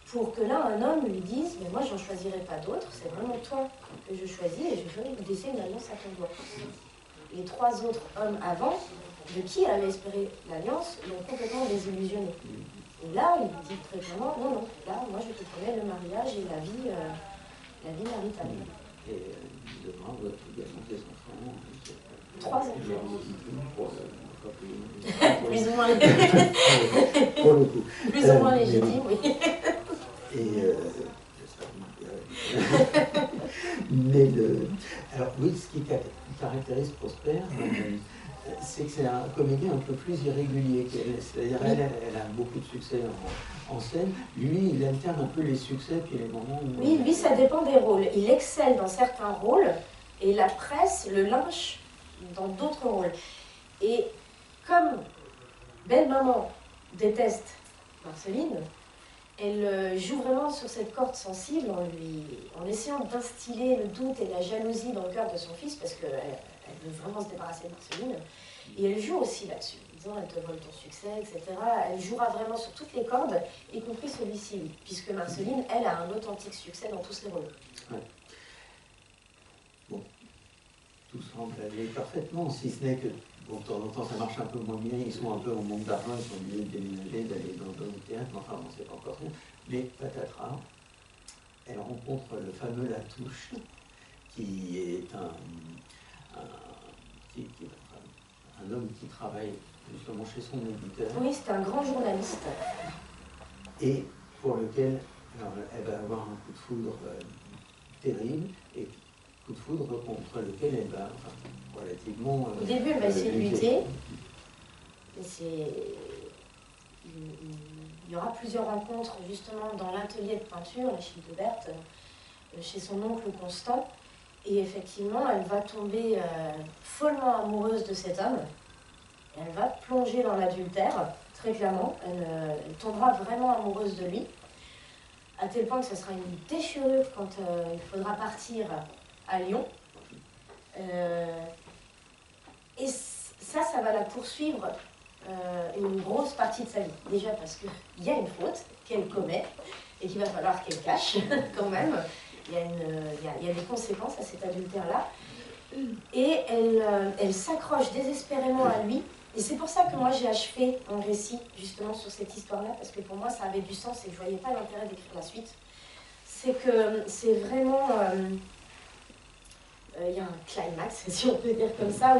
Speaker 2: pour que là, un homme lui dise, mais moi, j'en choisirai pas d'autres, c'est vraiment toi que je choisis et je vais laisser une alliance à ton doigt. Les 3 autres hommes avant, de qui elle avait espéré l'alliance, l'ont complètement désillusionné. Et là, il dit très clairement, non, là, moi, je te promets le mariage et la vie maritale.
Speaker 3: Et demain, vous avez également des enfants.
Speaker 2: 3 enfants.
Speaker 3: Plus
Speaker 2: ou moins
Speaker 3: pour le coup.
Speaker 2: Plus ou moins légitime, oui.
Speaker 3: Et mais alors oui, ce qui caractérise Prosper, c'est que c'est un comédien un peu plus irrégulier qu'elle. C'est-à-dire elle a beaucoup de succès en scène. Lui, il alterne un peu les succès puis les moments où...
Speaker 2: Oui, lui, ça dépend des rôles. Il excelle dans certains rôles et la presse le lynche dans d'autres rôles. Et comme Belle Maman déteste Marceline, elle joue vraiment sur cette corde sensible en essayant d'instiller le doute et la jalousie dans le cœur de son fils, parce qu'elle veut vraiment se débarrasser de Marceline. Et elle joue aussi là-dessus, en disant elle te vole ton succès, etc. Elle jouera vraiment sur toutes les cordes, y compris celui-ci, puisque Marceline, elle, a un authentique succès dans tous ses rôles.
Speaker 3: Ouais. Bon, tout semble aller parfaitement, si ce n'est que bon, de temps en temps ça marche un peu moins bien, ils sont un peu en manque d'argent, ils sont obligés de déménager, d'aller dans le théâtre, enfin bon, c'est pas encore rien. Mais patatras, elle rencontre le fameux Latouche, qui est un homme qui travaille justement chez son éditeur.
Speaker 2: Oui, c'est un grand journaliste.
Speaker 3: Et pour lequel elle va avoir un coup de foudre terrible, et coup de foudre contre lequel elle va relativement...
Speaker 2: Au début, elle va essayer de lutter. Il y aura plusieurs rencontres justement dans l'atelier de peinture, la Chine de Berthe, chez son oncle Constant. Et effectivement, elle va tomber follement amoureuse de cet homme. Elle va plonger dans l'adultère, très clairement. Elle tombera vraiment amoureuse de lui, à tel point que ce sera une déchirure quand il faudra partir à Lyon. Et ça va la poursuivre une grosse partie de sa vie. Déjà parce qu'il y a une faute qu'elle commet et qu'il va falloir qu'elle cache quand même. Il y a des conséquences à cet adultère-là. Et elle s'accroche désespérément à lui. Et c'est pour ça que moi j'ai achevé mon récit justement sur cette histoire-là, parce que pour moi ça avait du sens et je ne voyais pas l'intérêt d'écrire la suite. C'est que c'est vraiment il y a un climax, si on peut dire comme ça,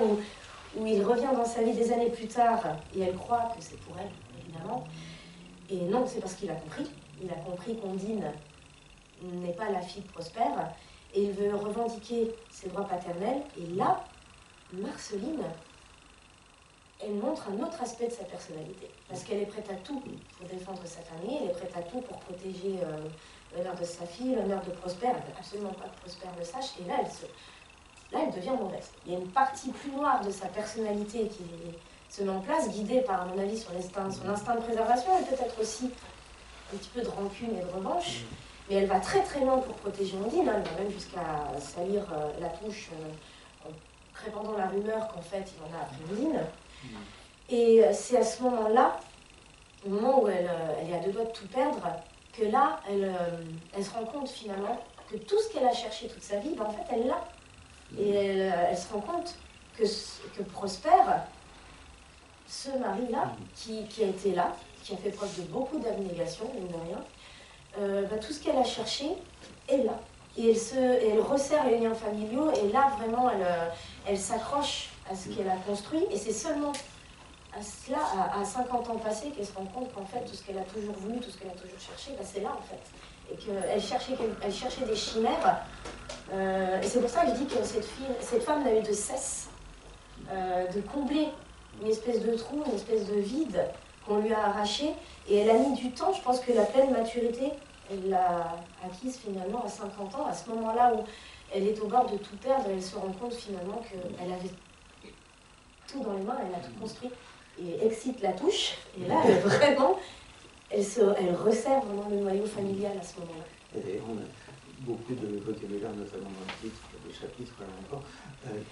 Speaker 2: où il revient dans sa vie des années plus tard, et elle croit que c'est pour elle, évidemment. Et non, c'est parce qu'il a compris. Il a compris qu'Ondine n'est pas la fille de Prosper, et il veut revendiquer ses droits paternels. Et là, Marceline, elle montre un autre aspect de sa personnalité. Parce qu'elle est prête à tout pour défendre sa famille, elle est prête à tout pour protéger l'honneur de sa fille, l'honneur de Prosper. Elle ne veut absolument pas que Prosper le sache. Et là, elle devient mauvaise. Il y a une partie plus noire de sa personnalité qui se met en place, guidée par, à mon avis, son instinct de préservation et peut-être aussi un petit peu de rancune et de revanche. Mais elle va très très loin pour protéger Ondine. Elle va même jusqu'à salir la touche en répandant la rumeur qu'en fait il en a appris Ondine. Et c'est à ce moment-là, au moment où elle est à deux doigts de tout perdre, que là, elle se rend compte finalement que tout ce qu'elle a cherché toute sa vie, ben, en fait, elle l'a. Et elle se rend compte que Prosper, ce mari-là, qui a été là, qui a fait preuve de beaucoup d'abnégation, mine de rien, ben, tout ce qu'elle a cherché est là. Et elle resserre les liens familiaux, et là, vraiment, elle s'accroche à ce qu'elle a construit, et c'est seulement à cela, à 50 ans passés, qu'elle se rend compte qu'en fait, tout ce qu'elle a toujours voulu, tout ce qu'elle a toujours cherché, ben, c'est là, en fait. Et qu'elle cherchait des chimères, et c'est pour ça que je dis que cette femme n'a eu de cesse de combler une espèce de trou, une espèce de vide qu'on lui a arraché, et elle a mis du temps. Je pense que la pleine maturité, elle l'a acquise finalement à 50 ans, à ce moment-là où elle est au bord de tout perdre, et elle se rend compte finalement qu'elle avait tout dans les mains, elle a tout construit, et excite la touche, et là, elle resserre vraiment le noyau familial à ce moment-là.
Speaker 3: Et on a beaucoup de vocabulaire, notamment dans le titre, des chapitres là encore,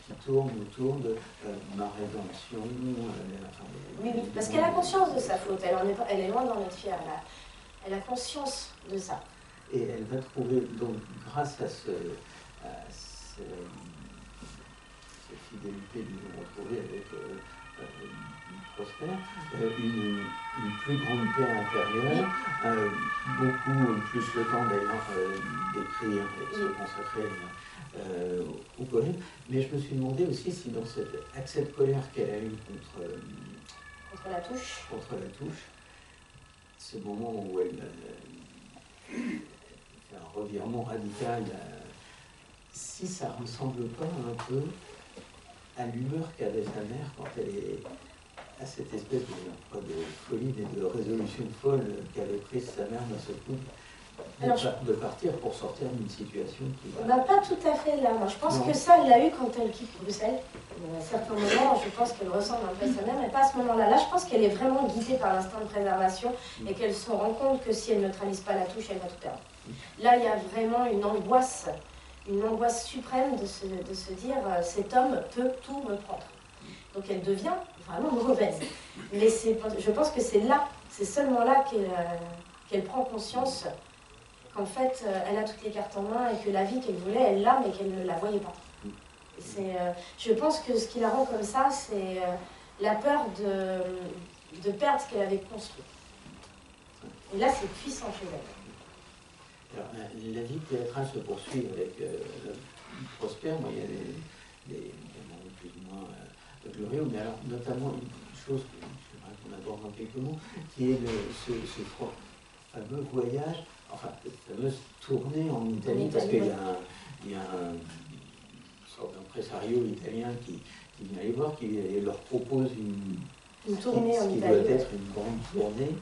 Speaker 3: qui tournent autour de ma rédemption.
Speaker 2: Oui, parce qu'elle a conscience de sa faute, elle est loin d'en être fière, elle a conscience de ça.
Speaker 3: Et elle va trouver, donc, grâce à cette fidélité que nous retrouvée avec Prosper, une plus grande paix intérieure, beaucoup plus le temps d'ailleurs d'écrire et de se consacrer au poème. Mais je me suis demandé aussi si dans cet accès de colère qu'elle a eu contre la touche, ce moment où elle fait un revirement radical, si ça ne ressemble pas un peu à l'humeur qu'avait sa mère quand elle est à cette espèce de folie et de résolution folle qu'avait prise sa mère dans ce coup de partir pour sortir d'une situation qui va...
Speaker 2: Pas tout à fait là. Moi, je pense que ça, elle l'a eu quand elle quitte Bruxelles. À certains moments, je pense qu'elle ressemble un peu à sa mère, mais pas à ce moment-là. Là, je pense qu'elle est vraiment guidée par l'instinct de préservation et qu'elle se rend compte que si elle ne neutralise pas la touche, elle va tout perdre. Là, il y a vraiment une angoisse suprême de se dire cet homme peut tout me prendre. Donc elle devient vraiment mauvaise. Mais je pense que c'est seulement là qu'elle prend conscience qu'en fait elle a toutes les cartes en main et que la vie qu'elle voulait, elle l'a, mais qu'elle ne la voyait pas. Je pense que ce qui la rend comme ça, c'est la peur de perdre ce qu'elle avait construit. Et là, c'est puissant chez elle.
Speaker 3: Alors, la vie théâtrale se poursuit avec Prosper. Moi, il y a des moments plus ou moins glorieux, mais alors notamment une chose que j'aimerais qu'on aborde en quelques mots, qui est ce fameux voyage, enfin cette fameuse tournée en Italie, parce qu'il y a une sorte d'impresario italien qui vient les voir, qui leur propose
Speaker 2: une tournée en
Speaker 3: Italie, qui doit être une grande tournée,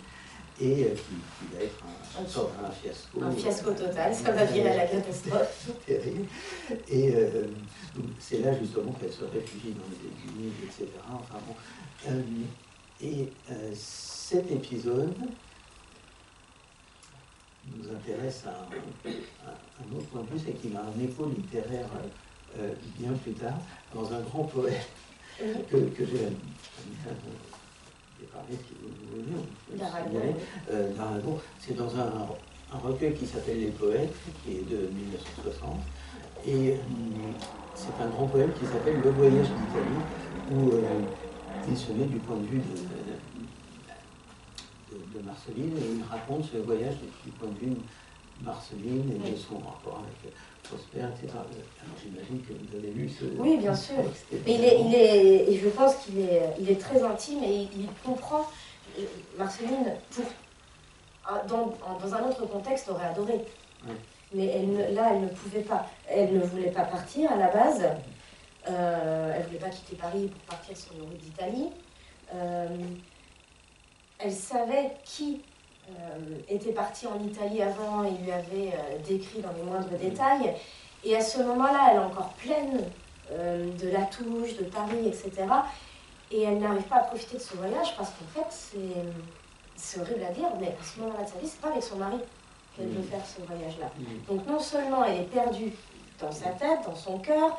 Speaker 3: et qui va être un fiasco.
Speaker 2: Un fiasco total, ça va virer à la catastrophe.
Speaker 3: Terrible. Et c'est là justement qu'elle se réfugie dans les églises, etc. Enfin, bon. Cet épisode nous intéresse à un autre point de vue, c'est qu'il a un écho littéraire bien plus tard, dans un grand poète que j'ai parlé, si vous voulez, d'Aragon. C'est dans un recueil qui s'appelle Les Poètes, qui est de 1960, et c'est un grand poème qui s'appelle Le Voyage d'Italie, où il se met du point de vue de Marceline, et il raconte ce voyage du point de vue Marceline et de son rapport avec Prosper, etc. Alors j'imagine que vous avez lu ce...
Speaker 2: Oui, bien sûr. Et je pense qu'il est très intime et il comprend. Marceline, dans un autre contexte, aurait adoré.
Speaker 3: Oui.
Speaker 2: Mais là, elle ne pouvait pas. Elle ne voulait pas partir à la base. Elle ne voulait pas quitter Paris pour partir sur le route d'Italie. Elle savait qui était parti en Italie avant et lui avait décrit dans les moindres détails. Et à ce moment-là, elle est encore pleine de La Touche, de Paris, etc. Et elle n'arrive pas à profiter de ce voyage parce qu'en fait, c'est horrible à dire, mais à ce moment-là de sa vie, c'est pas avec son mari qu'elle veut faire ce voyage-là. Donc non seulement elle est perdue dans sa tête, dans son cœur,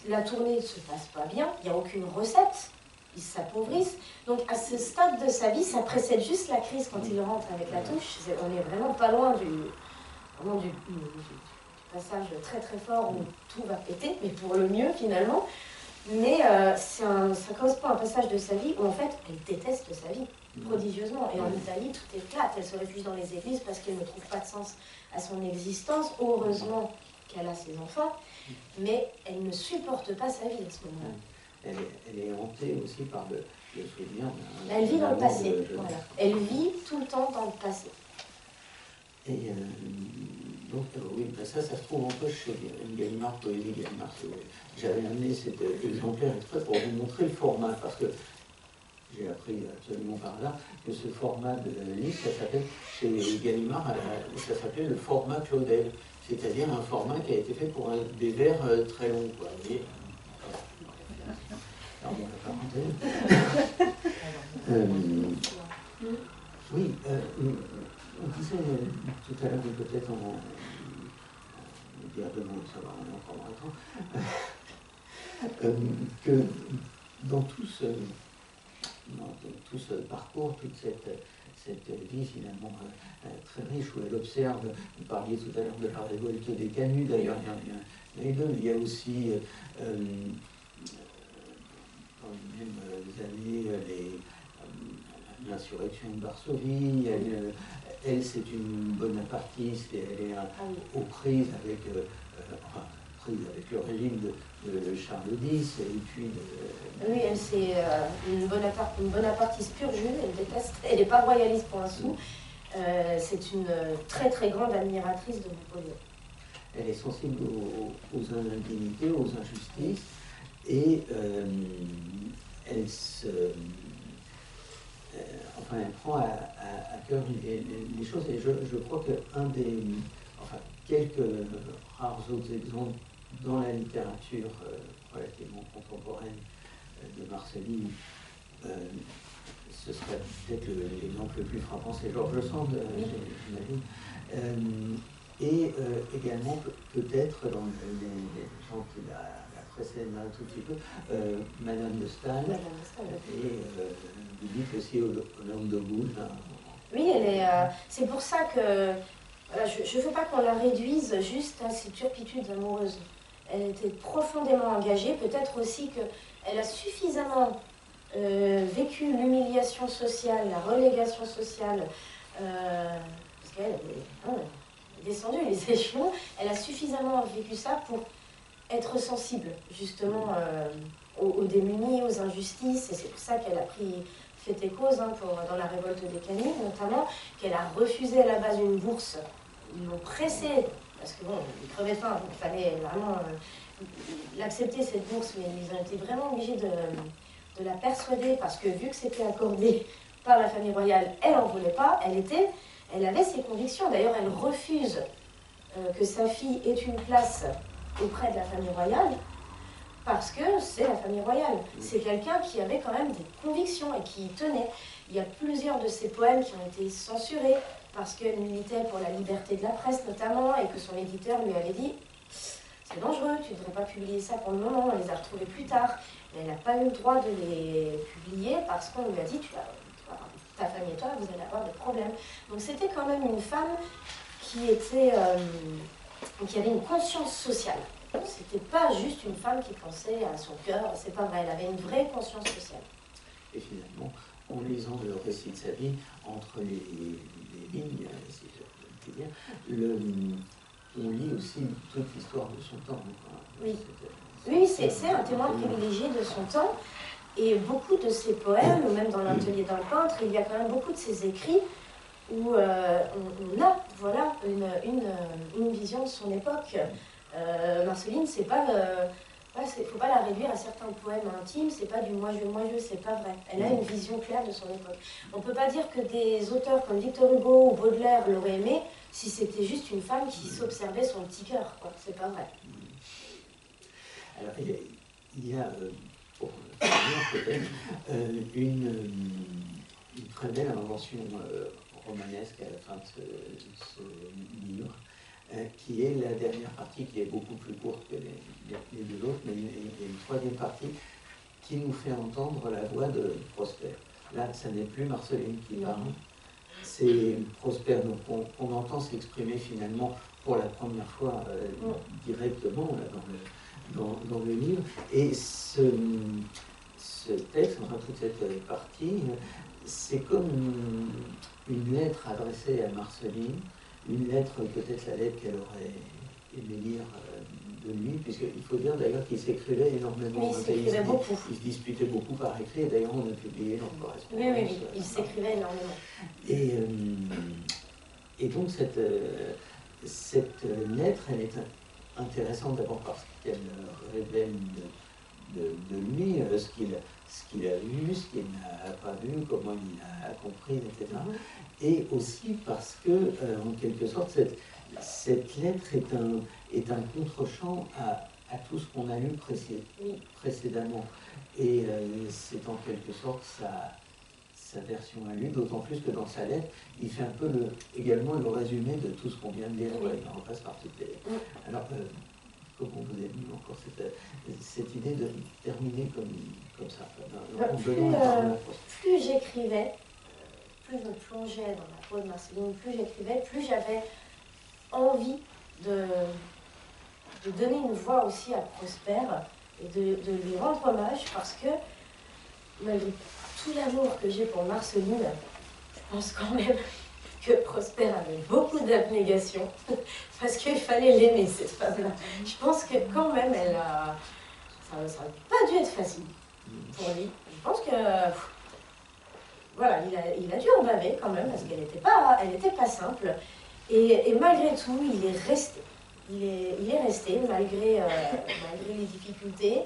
Speaker 2: la tournée ne se passe pas bien, il n'y a aucune recette, ils s'appauvrissent. Donc à ce stade de sa vie, ça précède juste la crise quand il rentre avec La Touche. On est vraiment pas loin du passage très très fort où tout va péter, mais pour le mieux finalement. Mais ça correspond à un passage de sa vie où en fait elle déteste sa vie prodigieusement. Et en Italie, tout éclate. Elle se réfugie dans les églises parce qu'elle ne trouve pas de sens à son existence. Heureusement qu'elle a ses enfants, mais elle ne supporte pas sa vie à ce moment-là.
Speaker 3: Elle est hantée aussi par le souvenir.
Speaker 2: Elle vit dans le passé. Voilà. Elle vit tout le temps dans le passé.
Speaker 3: Et donc, oui, ça se trouve en poche chez Gallimard, Poésie Gallimard. J'avais amené cet exemplaire exprès pour vous montrer le format, parce que j'ai appris absolument par là que ce format de livre, ça s'appelle, chez Gallimard, ça s'appelait le format Claudel, c'est-à-dire un format qui a été fait pour des vers très longs, quoi. Et, alors, bon, la parenthèse. Oui, on disait tout à l'heure, peut-être en dire deux mots, ça va, on est encore dans le temps, que dans tout ce parcours, toute cette vie finalement très riche où elle observe, vous parliez tout à l'heure de la révolte des Canuts, d'ailleurs il y en a deux, il y a aussi dans les mêmes années l'insurrection de Varsovie, elle c'est une bonapartiste et elle est aux prises avec, avec le régime de Charles X et puis
Speaker 2: Oui, elle c'est une bonapartiste pure jus, elle déteste, elle n'est pas royaliste pour un sou. C'est une très très grande admiratrice de Napoléon.
Speaker 3: Elle est sensible aux indignités, aux injustices et elle se... elle prend à cœur les choses et je crois qu'un des... quelques rares autres exemples dans la littérature relativement contemporaine de Marceline, ce serait peut-être l'exemple le plus frappant, c'est George Sand, j'imagine. Et également, peut-être, dans les gens qui la précèdent un tout petit peu, Madame de Staël. Et vous dites aussi Olympe de Gouges.
Speaker 2: Oui, c'est pour ça que voilà, je ne veux pas qu'on la réduise juste à ses turpitudes amoureuses. Elle était profondément engagée, peut-être aussi qu'elle a suffisamment vécu l'humiliation sociale, la relégation sociale, parce qu'elle est descendue les échelons, elle a suffisamment vécu ça pour être sensible justement aux démunis, aux injustices, et c'est pour ça qu'elle a fait et cause dans la révolte des Canuts, notamment, qu'elle a refusé à la base une bourse. Ils l'ont pressée, parce que bon, ils crevaient de faim, donc il fallait vraiment l'accepter cette bourse, mais ils ont été vraiment obligés de la persuader, parce que vu que c'était accordé par la famille royale, elle n'en voulait pas, elle avait ses convictions. D'ailleurs, elle refuse que sa fille ait une place auprès de la famille royale, parce que c'est la famille royale. C'est quelqu'un qui avait quand même des convictions et qui y tenait. Il y a plusieurs de ses poèmes qui ont été censurés parce qu'elle militait pour la liberté de la presse notamment et que son éditeur lui avait dit « c'est dangereux, tu ne devrais pas publier ça pour le moment, on les a retrouvés plus tard ». Mais elle n'a pas eu le droit de les publier parce qu'on lui a dit « ta famille et toi, vous allez avoir des problèmes ». Donc c'était quand même une femme qui avait une conscience sociale. C'était pas juste une femme qui pensait à son cœur, c'est pas vrai, elle avait une vraie conscience sociale.
Speaker 3: Et finalement, en lisant le récit de sa vie, entre les lignes, si je peux me puis dire, on lit aussi toute l'histoire de son temps.
Speaker 2: Oui, oui, c'est un témoin privilégié de son temps. Et beaucoup de ses poèmes, ou même dans l'atelier d'un peintre, il y a quand même beaucoup de ses écrits où on a voilà, une vision de son époque. Marceline, c'est pas... faut pas la réduire à certains poèmes intimes, c'est pas du moi-je, c'est pas vrai. Elle a une vision claire de son époque. On peut pas dire que des auteurs comme Victor Hugo ou Baudelaire l'auraient aimé si c'était juste une femme qui s'observait son petit cœur, quoi. C'est pas vrai.
Speaker 3: Alors, il y a pour finir peut-être, une très belle invention romanesque à la fin de ce livre, qui est la dernière partie, qui est beaucoup plus courte que les deux autres, mais il y a une troisième partie qui nous fait entendre la voix de Prosper. Là, ça n'est plus Marceline qui parle, c'est Prosper. Donc on entend s'exprimer finalement pour la première fois directement là, dans le livre. Et ce texte, enfin toute cette partie, c'est comme une lettre adressée à Marceline, une lettre, peut-être la lettre qu'elle aurait aimé lire de lui, puisqu'il faut dire d'ailleurs qu'il s'écrivait énormément.
Speaker 2: Oui, il s'écrivait beaucoup.
Speaker 3: Il se disputait beaucoup par écrit, et d'ailleurs on a publié leur correspondance.
Speaker 2: Oui, il s'écrivait énormément.
Speaker 3: Et donc cette lettre, elle est intéressante d'abord parce qu'elle révèle de lui ce qu'il a vu, ce qu'il n'a pas vu, comment il a compris, etc. Et aussi parce que, en quelque sorte, cette lettre est un contre-champ à tout ce qu'on a lu précédemment. Et c'est en quelque sorte sa version à lui, d'autant plus que dans sa lettre, il fait un peu également le résumé de tout ce qu'on vient de lire. Ouais, il en repasse par toutes les... Alors, comment vous avez dit encore cette idée de terminer comme ça
Speaker 2: plus j'écrivais, plus je me plongeais dans la peau de Marceline, plus j'écrivais, plus j'avais envie de donner une voix aussi à Prosper et de lui rendre hommage, parce que malgré tout l'amour que j'ai pour Marceline, je pense quand même que Prosper avait beaucoup d'abnégation, parce qu'il fallait l'aimer, cette femme-là. Je pense que quand même, ça n'a pas dû être facile pour lui. Je pense que, voilà, il a dû en baver quand même, parce qu'elle n'était pas simple. Et malgré tout, il est resté. Il est resté, malgré les difficultés,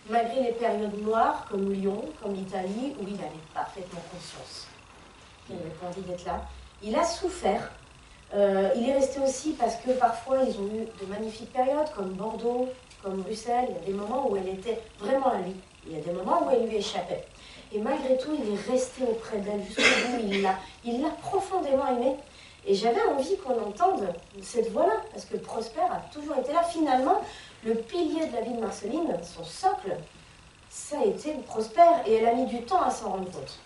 Speaker 2: malgré les périodes noires, comme Lyon, comme l'Italie, où il avait parfaitement conscience qu'il n'avait pas envie d'être là. Il a souffert. Il est resté aussi parce que parfois ils ont eu de magnifiques périodes, comme Bordeaux, comme Bruxelles. Il y a des moments où elle était vraiment à lui. Il y a des moments où elle lui échappait. Et malgré tout, il est resté auprès d'elle jusqu'au bout. Il l'a profondément aimée. Et j'avais envie qu'on entende cette voix-là, parce que Prosper a toujours été là. Finalement, le pilier de la vie de Marceline, son socle, ça a été Prosper. Et elle a mis du temps à s'en rendre compte.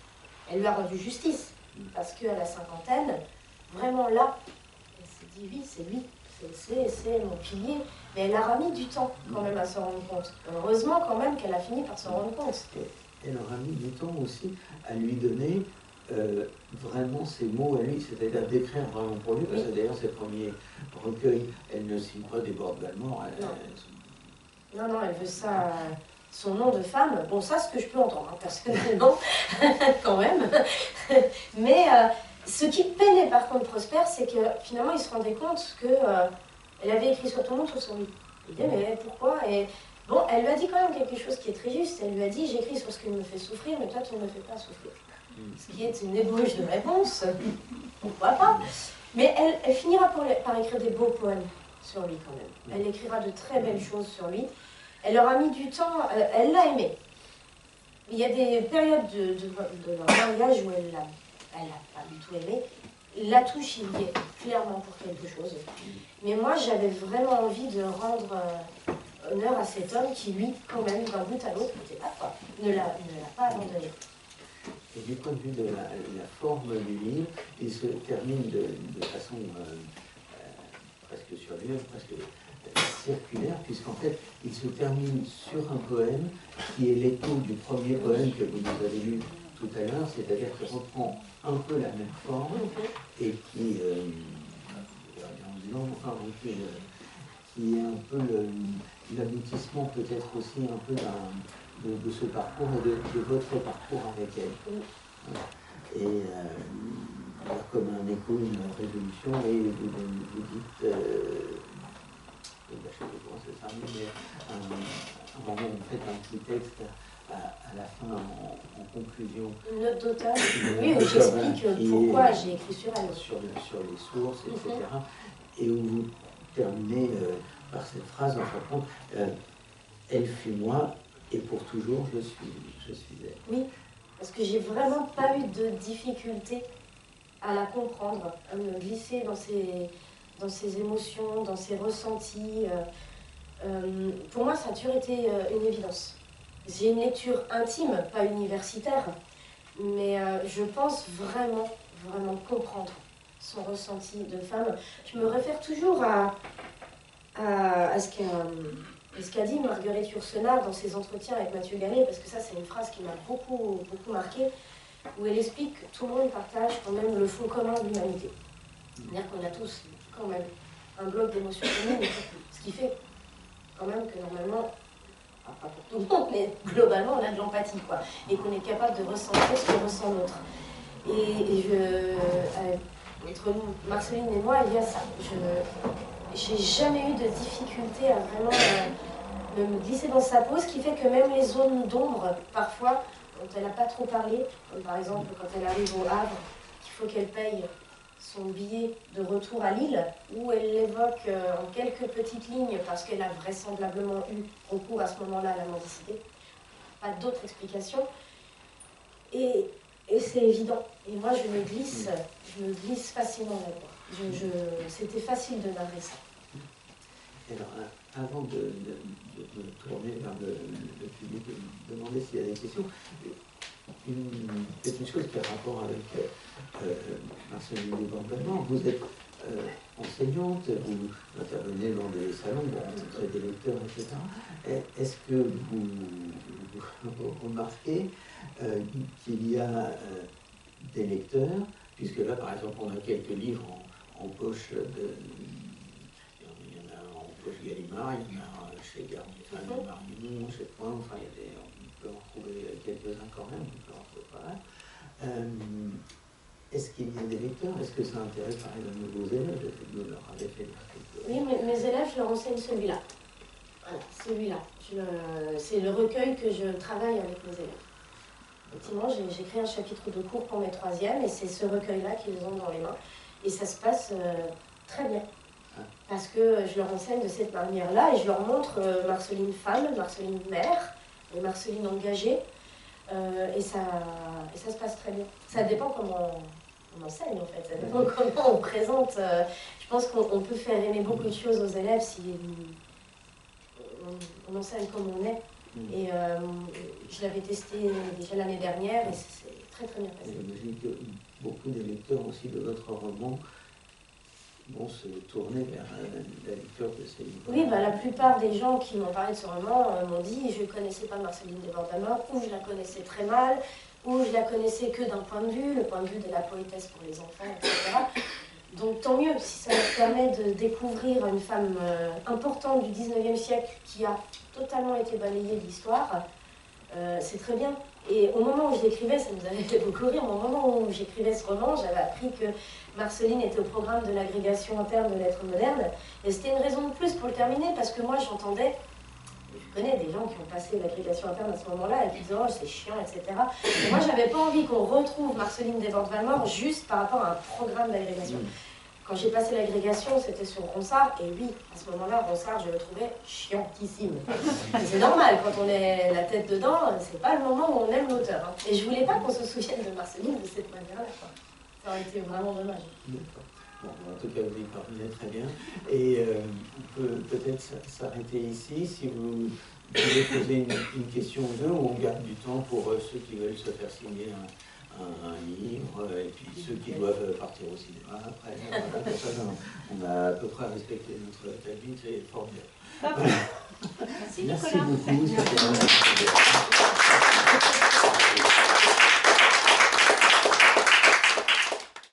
Speaker 2: Elle lui a rendu justice. Parce qu'à la cinquantaine, vraiment là, elle s'est dit oui, c'est lui, c'est mon pilier. Mais elle aura mis du temps quand même à s'en rendre compte. Heureusement quand même qu'elle a fini par s'en rendre compte.
Speaker 3: Elle aura mis du temps aussi à lui donner vraiment ses mots à lui, c'est-à-dire d'écrire vraiment pour lui, parce que d'ailleurs ses premiers recueils, elle ne signe pas des bords d'allemand.
Speaker 2: Non, elle veut ça... Son nom de femme, bon ça, ce que je peux entendre, hein, personnellement, quand même. Mais ce qui peinait par contre Prosper, c'est que finalement il se rendait compte qu'elle avait écrit sur tout le monde sur son lit. Il disait mais pourquoi? Et bon, elle lui a dit quand même quelque chose qui est très juste. Elle lui a dit j'écris sur ce qui me fait souffrir, mais toi tu ne me fais pas souffrir. Ce qui est une ébauche de réponse, pourquoi pas? Mais elle finira par écrire des beaux poèmes sur lui quand même. Elle écrira de très belles choses sur lui. Elle leur a mis du temps, elle l'a aimé. Il y a des périodes de leur mariage où elle l'a pas du tout aimé. La touche, il y est clairement pour quelque chose. Mais moi, j'avais vraiment envie de rendre honneur à cet homme qui, lui, quand même, d'un bout à l'autre, n'était pas quoi, ne l'a pas abandonné.
Speaker 3: Et du point de vue de la forme du livre, il se termine de façon presque surligne, presque circulaire, puisqu'en fait, il se termine sur un poème qui est l'écho du premier poème que vous nous avez lu tout à l'heure, c'est-à-dire qu'il reprend un peu la même forme et qui non, enfin, qui est un peu l'aboutissement peut-être aussi un peu de ce parcours et de votre parcours avec elle. Voilà. Et comme un écho, une résolution, et vous dites, je sais pas comment c'est ça, mais un moment, vous faites un petit texte à la fin, en conclusion.
Speaker 2: Une note d'auteur, oui, où j'explique pourquoi j'ai écrit sur elle.
Speaker 3: Sur les sources, etc. Et où vous terminez par cette phrase, en fin de compte, elle fut moi, et pour toujours, je suis elle.
Speaker 2: Oui, parce que j'ai vraiment pas eu de difficulté à la comprendre, à me glisser dans ses émotions, dans ses ressentis. Pour moi, ça a toujours été une évidence. J'ai une lecture intime, pas universitaire, mais je pense vraiment comprendre son ressenti de femme. Je me réfère toujours à ce qu'a dit Marguerite Yourcenar dans ses entretiens avec Mathieu Gallet, parce que ça, c'est une phrase qui m'a beaucoup marquée, où elle explique que tout le monde partage quand même le fond commun de l'humanité. C'est-à-dire qu'on a tous quand même un bloc d'émotions communes, ce qui fait quand même que normalement, pas pour tout le monde, mais globalement, on a de l'empathie, quoi, et qu'on est capable de ressentir ce que ressent l'autre. Entre nous, Marceline et moi, il y a ça. J'ai jamais eu de difficulté à vraiment me glisser dans sa peau, ce qui fait que même les zones d'ombre, parfois, dont elle n'a pas trop parlé, comme par exemple quand elle arrive au Havre, qu'il faut qu'elle paye son billet de retour à Lille, où elle l'évoque en quelques petites lignes, parce qu'elle a vraisemblablement eu recours à ce moment-là à la mendicité. Pas d'autre explication. Et c'est évident. Et moi, je me glisse facilement là-dedans. C'était facile de narrer ça.
Speaker 3: Alors, avant de tourner vers le public et de demander s'il y a des questions, peut-être une chose qui a rapport avec Marceline Desbordes-Valmore. Vous êtes enseignante, vous intervenez dans des salons, vous rencontrez des lecteurs, etc. Est-ce que vous remarquez qu'il y a des lecteurs, puisque là, par exemple, on a quelques livres en poche il y en a en poche Gallimard, il y en a chez Garnier, Marion, chez Point, enfin, on peut en trouver quelques-uns quand même, on peut en trouver pas mal. Est-ce qu'il y a des lecteurs? Est-ce que ça intéresse par exemple vos élèves? Vous leur avez fait
Speaker 2: Oui, mes élèves, je leur enseigne celui-là. Voilà, celui-là. C'est le recueil que je travaille avec mes élèves. Effectivement, j'ai créé un chapitre de cours pour mes troisièmes, et c'est ce recueil-là qu'ils ont dans les mains. Et ça se passe très bien. Parce que je leur enseigne de cette manière-là, et je leur montre Marceline femme, Marceline mère, et Marceline engagée. Et ça se passe très bien. Ça dépend comment on enseigne, en fait. Ça dépend comment on présente. Je pense qu'on peut faire aimer beaucoup de choses aux élèves si on enseigne comme on est. Et je l'avais testé déjà l'année dernière, et c'est très bien passé.
Speaker 3: J'imagine que beaucoup des lecteurs aussi de votre roman vont se tourner vers la lecture de ces livres.
Speaker 2: Oui, la plupart des gens qui m'ont parlé de ce roman m'ont dit je ne connaissais pas Marceline Desbordes-Valmore, ou je la connaissais très mal, ou je la connaissais que d'un point de vue, le point de vue de la poétesse pour les enfants, etc. Donc tant mieux, si ça leur permet de découvrir une femme importante du 19e siècle qui a totalement été balayée de l'histoire, c'est très bien. Et au moment où je l'écrivais, ça nous avait fait beaucoup rire, au moment où j'écrivais ce roman, j'avais appris que Marceline était au programme de l'agrégation interne de lettres modernes, et c'était une raison de plus pour le terminer, parce que moi j'entendais, je connais des gens qui ont passé l'agrégation interne à ce moment-là, et qui disaient « oh c'est chiant, etc. » Et moi j'avais pas envie qu'on retrouve Marceline Desbordes-Valmore juste par rapport à un programme d'agrégation. Quand j'ai passé l'agrégation, c'était sur Ronsard, et oui, à ce moment-là, Ronsard, je le trouvais chiantissime. C'est normal, quand on est la tête dedans, c'est pas le moment où on aime l'auteur. Hein. Et je voulais pas qu'on se souvienne de Marceline de cette manière-là. Ça aurait été vraiment dommage.
Speaker 3: D'accord. Bon, en tout cas, vous y parvenez très bien. Et on peut peut-être s'arrêter ici, si vous voulez poser une question ou deux, ou on garde du temps pour ceux qui veulent se faire signer un livre, et puis ceux qui doivent partir au cinéma après. Voilà, comme ça, on a à peu près respecté notre timing, c'est formidable.
Speaker 4: Merci Nicolas.
Speaker 3: Merci beaucoup.